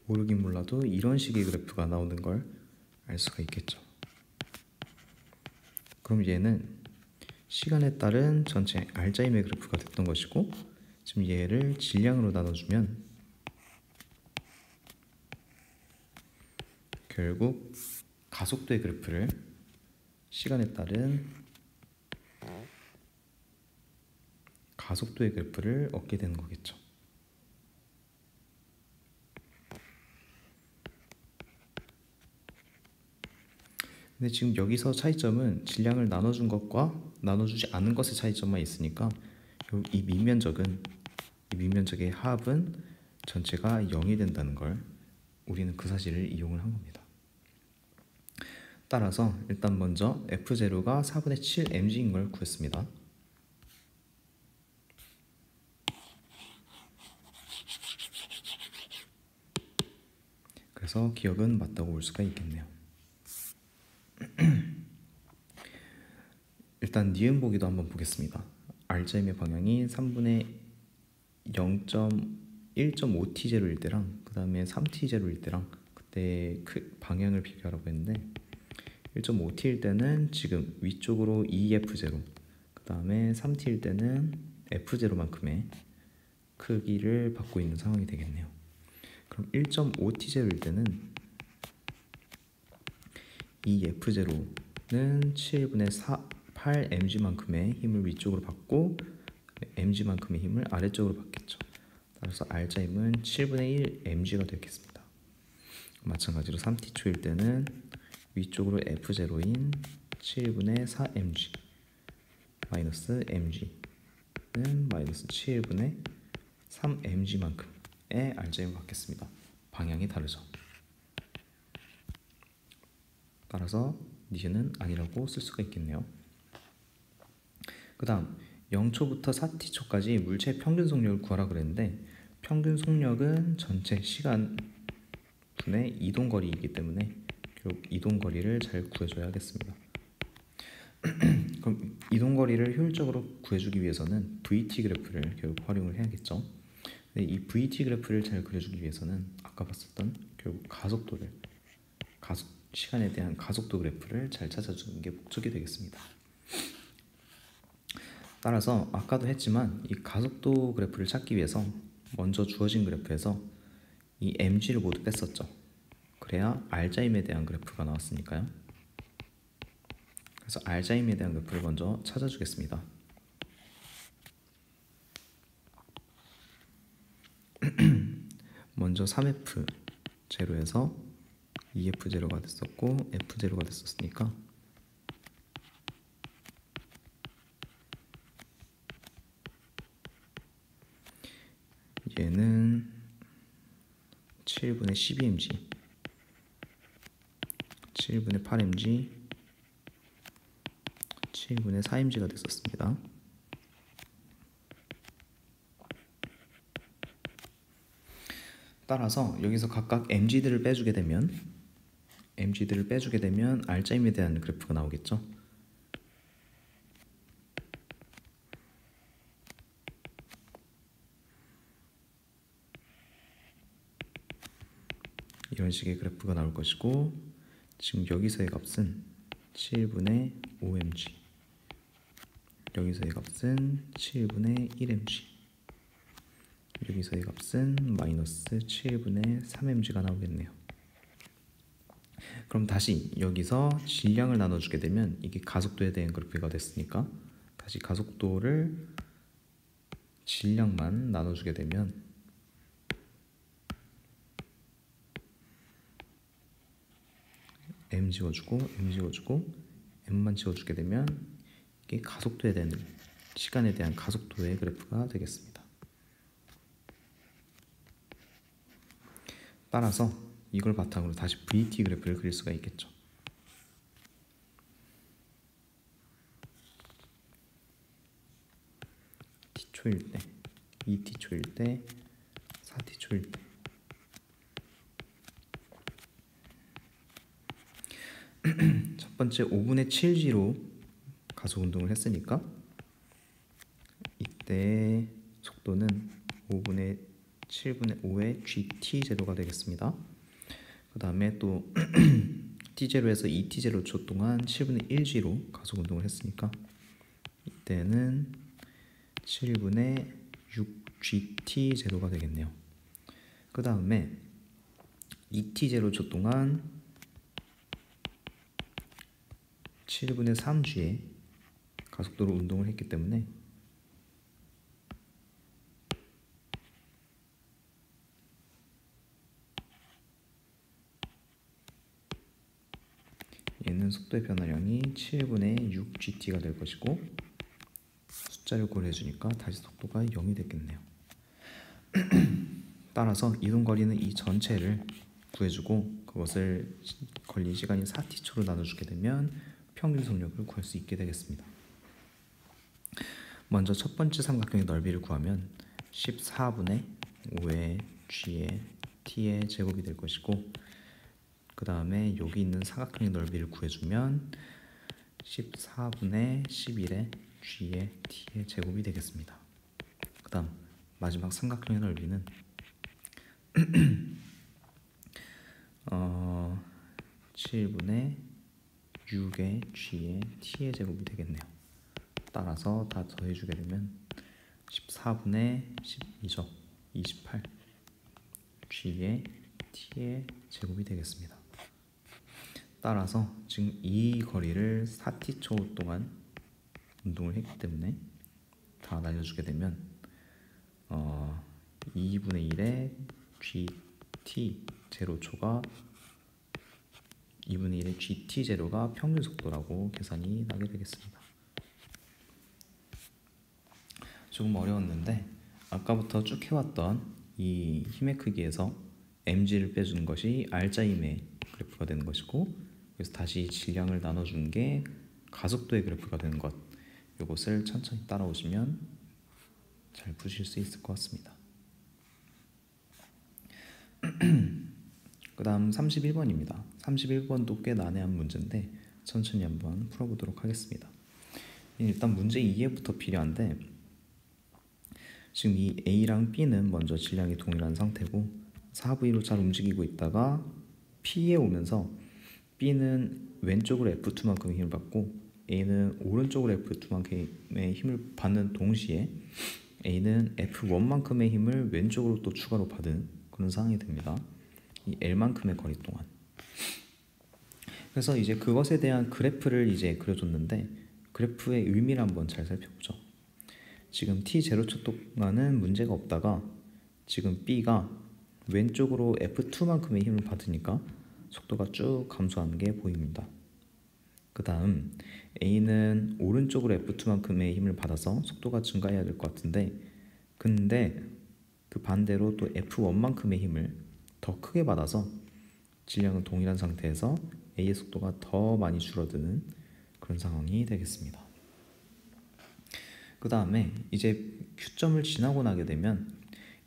모르긴 몰라도 이런 식의 그래프가 나오는 걸 알 수가 있겠죠. 그럼 얘는 시간에 따른 전체 알자임의 그래프가 됐던 것이고, 지금 얘를 질량으로 나눠주면 결국 가속도의 그래프를, 시간에 따른 가속도의 그래프를 얻게 되는 거겠죠. 근데 지금 여기서 차이점은 질량을 나눠준 것과 나눠주지 않은 것의 차이점만 있으니까 이 밑면적의 합은 전체가 0이 된다는 걸, 우리는 그 사실을 이용을 한 겁니다. 따라서 일단 먼저 F0가 4분의 7 mg인 걸 구했습니다. 그래서 기억은 맞다고 볼 수가 있겠네요. 일단 니은 보기도 한번 보겠습니다. R자임의 방향이 3분의 1.5t0일 때랑 그 다음에 3t0일 때랑 그때 그 방향을 비교하라고 했는데, 1.5t일 때는 지금 위쪽으로 2f0, 그 다음에 3t일 때는 f0만큼의 크기를 받고 있는 상황이 되겠네요. 그럼 1.5t0일 때는 이 f0는 7분의 8mg만큼의 힘을 위쪽으로 받고 mg만큼의 힘을 아래쪽으로 받겠죠. 따라서 R자임은 7분의 1 mg가 되겠습니다. 마찬가지로 3t초일 때는 위쪽으로 f0인 7분의 4mg 마이너스 mg는 마이너스 7분의 3mg만큼의 R자임을 받겠습니다. 방향이 다르죠. 따라서 니은은 아니라고 쓸 수가 있겠네요. 그 다음 0초부터 4t초까지 물체의 평균 속력을 구하라 그랬는데, 평균 속력은 전체 시간 분의 이동거리이기 때문에 결국 이동거리를 잘 구해줘야겠습니다. 그럼 이동거리를 효율적으로 구해주기 위해서는 VT 그래프를 결국 활용을 해야겠죠. 근데 이 VT 그래프를 잘 그려주기 위해서는 아까 봤었던 결국 시간에 대한 가속도 그래프를 잘 찾아주는 게 목적이 되겠습니다. 따라서 아까도 했지만 이 가속도 그래프를 찾기 위해서 먼저 주어진 그래프에서 이 mg를 모두 뺐었죠. 그래야 R자임에 대한 그래프가 나왔으니까요. 그래서 R자임에 대한 그래프를 먼저 찾아주겠습니다. 먼저 3F 제로에서 2F 제로가 됐었고 F 제로가 됐었으니까 얘는 7분의 12mg 7분의 8mg 7분의 4mg가 됐었습니다. 따라서 여기서 각각 mg들을 빼주게 되면 R자임에 대한 그래프가 나오겠죠. 이런 식의 그래프가 나올 것이고, 지금 여기서의 값은 7분의 5mg, 여기서의 값은 7분의 1mg, 여기서의 값은 마이너스 7분의 3mg가 나오겠네요. 그럼 다시 여기서 질량을 나눠주게 되면 이게 가속도에 대한 그래프가 됐으니까 다시 가속도를 질량만 나눠주게 되면 m 지워주고 m만 지워주게 되면 이게 가속도에 대한 시간에 대한 가속도의 그래프가 되겠습니다. 따라서 이걸 바탕으로 다시 VT 그래프를 그릴 수가 있겠죠. T초일 때, 2T초일 때, 4T초일 때. 첫 번째 5분의 7G로 가속 운동을 했으니까 이때 속도는 5분의 7분의 5의 GT0가 되겠습니다. 그 다음에 또 T0에서 2T0초 동안 7분의 1G로 가속 운동을 했으니까 이때는 7분의 6GT0가 되겠네요. 그 다음에 2T0초 동안 7분의 3G의 가속도로 운동을 했기 때문에 얘는 속도의 변화량이 7분의 6GT가 될 것이고 숫자를 고려해 주니까 다시 속도가 0이 됐겠네요. 따라서 이동거리는 이 전체를 구해주고 그것을 걸린 시간이 4T초로 나눠주게 되면 평균 속력을 구할 수 있게 되겠습니다. 먼저 첫 번째 삼각형의 넓이를 구하면 14분의 5의 G의 T의 제곱이 될 것이고, 그 다음에 여기 있는 삼각형의 넓이를 구해주면 14분의 11의 G의 T의 제곱이 되겠습니다. 그 다음 마지막 삼각형의 넓이는 7분의 6의 G의 T의 제곱이 되겠네요. 따라서 다 더해주게 되면 14분의 12죠. 28 G의 T의 제곱이 되겠습니다. 따라서 지금 이 거리를 4T초 동안 운동을 했기 때문에 다 날려주게 되면 2분의 1의 GT 제로초가 2분의 1의 GT 제로가 평균 속도라고 계산이 나게 되겠습니다. 조금 어려웠는데 아까부터 쭉 해왔던 이 힘의 크기에서 mg를 빼주는 것이 R자 힘의 그래프가 되는 것이고, 그래서 다시 질량을 나눠주는 게 가속도의 그래프가 되는 것, 이것을 천천히 따라오시면 잘 푸실 수 있을 것 같습니다. 그 다음 31번입니다. 31번도 꽤 난해한 문제인데 천천히 한번 풀어보도록 하겠습니다. 일단 문제 이해부터 필요한데, 지금 이 A랑 B는 먼저 질량이 동일한 상태고 4V로 잘 움직이고 있다가 P에 오면서 B는 왼쪽으로 F2만큼의 힘을 받고 A는 오른쪽으로 F2만큼의 힘을 받는 동시에 A는 F1만큼의 힘을 왼쪽으로 또 추가로 받은 그런 상황이 됩니다. 이 L만큼의 거리 동안. 그래서 이제 그것에 대한 그래프를 이제 그려줬는데 그래프의 의미를 한번 잘 살펴보죠. 지금 T0초 동안은 문제가 없다가 지금 B가 왼쪽으로 F2만큼의 힘을 받으니까 속도가 쭉 감소하는 게 보입니다. 그 다음 A는 오른쪽으로 F2만큼의 힘을 받아서 속도가 증가해야 될 것 같은데, 근데 그 반대로 또 F1만큼의 힘을 더 크게 받아서 질량은 동일한 상태에서 A의 속도가 더 많이 줄어드는 그런 상황이 되겠습니다. 그 다음에 이제 Q점을 지나고 나게 되면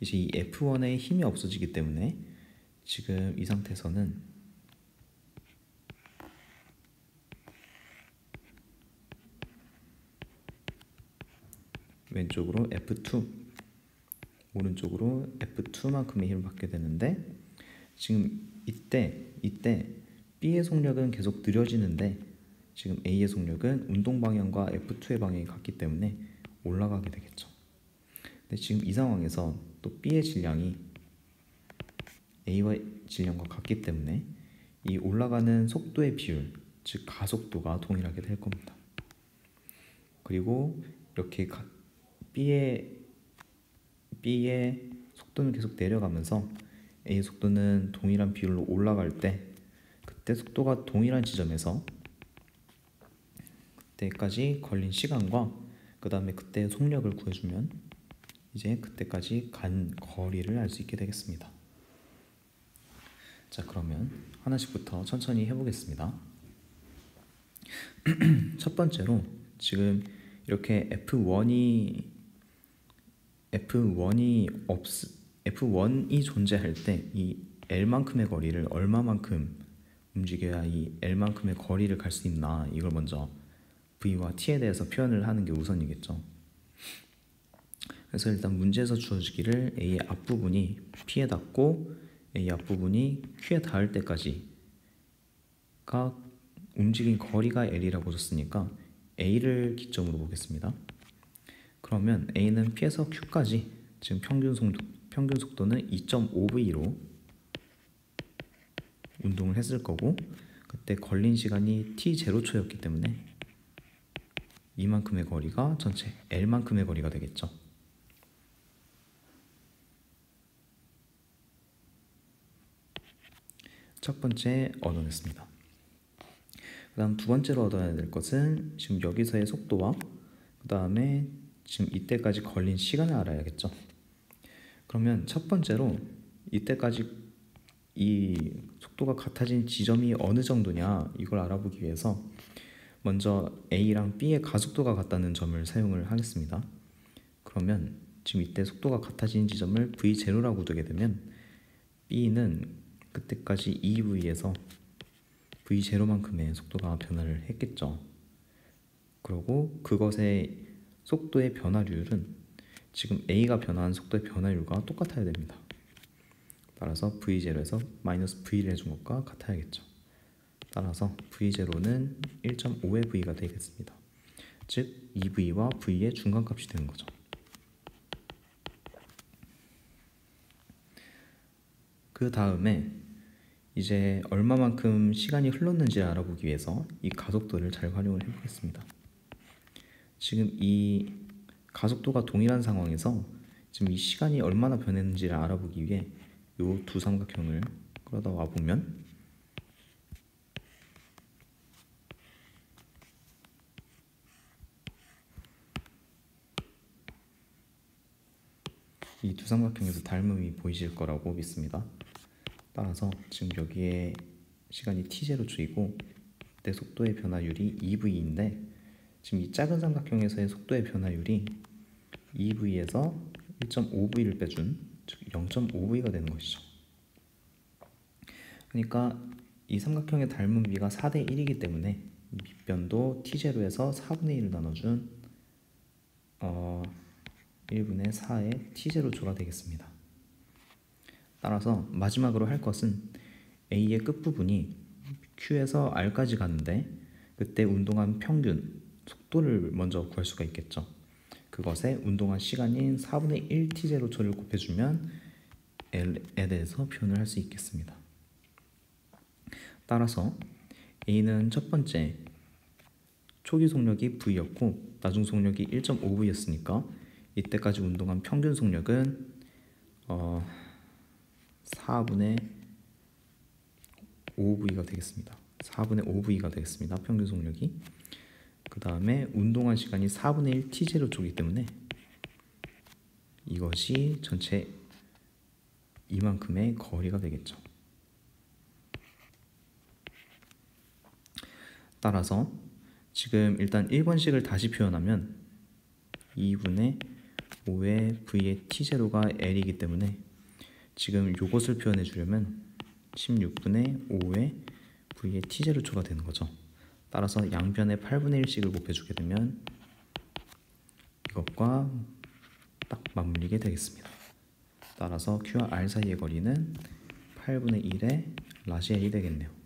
이제 이 F1의 힘이 없어지기 때문에 지금 이 상태에서는 왼쪽으로 F2, 오른쪽으로 F2만큼의 힘을 받게 되는데, 지금 이때 B의 속력은 계속 느려지는데 지금 A의 속력은 운동 방향과 F2의 방향이 같기 때문에 올라가게 되겠죠. 근데 지금 이 상황에서 또 B의 질량이 A의 질량과 같기 때문에 이 올라가는 속도의 비율, 즉 가속도가 동일하게 될 겁니다. 그리고 이렇게 B의 속도는 계속 내려가면서 A의 속도는 동일한 비율로 올라갈 때, 그때 속도가 동일한 지점에서 그때까지 걸린 시간과 그 다음에 그때 속력을 구해주면 이제 그때까지 간 거리를 알 수 있게 되겠습니다. 자, 그러면 하나씩부터 천천히 해보겠습니다. 첫 번째로 지금 이렇게 F1이 존재할 때 이 L만큼의 거리를 얼마만큼 움직여야 이 L만큼의 거리를 갈 수 있나, 이걸 먼저 V와 T에 대해서 표현을 하는 게 우선이겠죠. 그래서 일단 문제에서 주어지기를 A의 앞부분이 P에 닿고 A 앞부분이 Q에 닿을 때까지가 움직인 거리가 L이라고 줬으니까 A를 기점으로 보겠습니다. 그러면 A는 P에서 Q까지 지금 평균 속도는 2.5V로 운동을 했을 거고, 그때 걸린 시간이 T0초였기 때문에 이만큼의 거리가 전체 L만큼의 거리가 되겠죠. 첫 번째 얻어냈습니다. 그 다음 두 번째로 얻어야 될 것은 지금 여기서의 속도와 그 다음에 지금 이때까지 걸린 시간을 알아야겠죠. 그러면 첫 번째로 이때까지 이 속도가 같아진 지점이 어느 정도냐, 이걸 알아보기 위해서 먼저 A랑 B의 가속도가 같다는 점을 사용을 하겠습니다. 그러면 지금 이때 속도가 같아진 지점을 V0라고 두게 되면 B는 그때까지 2V에서 V0만큼의 속도가 변화를 했겠죠. 그리고 그것의 속도의 변화율은 지금 A가 변화한 속도의 변화율과 똑같아야 됩니다. 따라서 V0에서 마이너스 V를 해준 것과 같아야겠죠. 따라서 V0는 1.5의 V가 되겠습니다. 즉 2V와 V의 중간값이 되는 거죠. 그 다음에 이제 얼마만큼 시간이 흘렀는지 알아보기 위해서 이 가속도를 잘 활용을 해보겠습니다. 지금 이 가속도가 동일한 상황에서 지금 이 시간이 얼마나 변했는지를 알아보기 위해 이 두 삼각형을 끌어다 와보면 이 두 삼각형에서 닮음이 보이실 거라고 믿습니다. 따라서 지금 여기에 시간이 t0초이고 그때 속도의 변화율이 2v인데 지금 이 작은 삼각형에서의 속도의 변화율이 2v에서 1.5v를 빼준 즉 0.5v가 되는 것이죠. 그러니까 이 삼각형의 닮은 비가 4대 1이기 때문에 밑변도 t0에서 4분의 1을 나눠준 1분의 4의 t0초가 되겠습니다. 따라서 마지막으로 할 것은 A의 끝부분이 Q에서 R까지 가는데 그때 운동한 평균 속도를 먼저 구할 수가 있겠죠. 그것에 운동한 시간인 4분의 1 t0초를 곱해주면 L에 대해서 표현을 할 수 있겠습니다. 따라서 A는 첫 번째 초기 속력이 V였고 나중 속력이 1.5V였으니까 이때까지 운동한 평균 속력은 4분의 5V가 되겠습니다. 4분의 5V가 되겠습니다. 평균 속력이. 그 다음에 운동한 시간이 4분의 1 T0초이기 때문에 이것이 전체 이만큼의 거리가 되겠죠. 따라서 지금 일단 1번식을 다시 표현하면 2분의 5의 V의 T0가 L이기 때문에 지금 이것을 표현해 주려면 16분의 5의 V의 T0초가 되는 거죠. 따라서 양변에 8분의 1씩을 곱해주게 되면 이것과 딱 맞물리게 되겠습니다. 따라서 Q와 R 사이의 거리는 8분의 1의 라지엘이 되겠네요.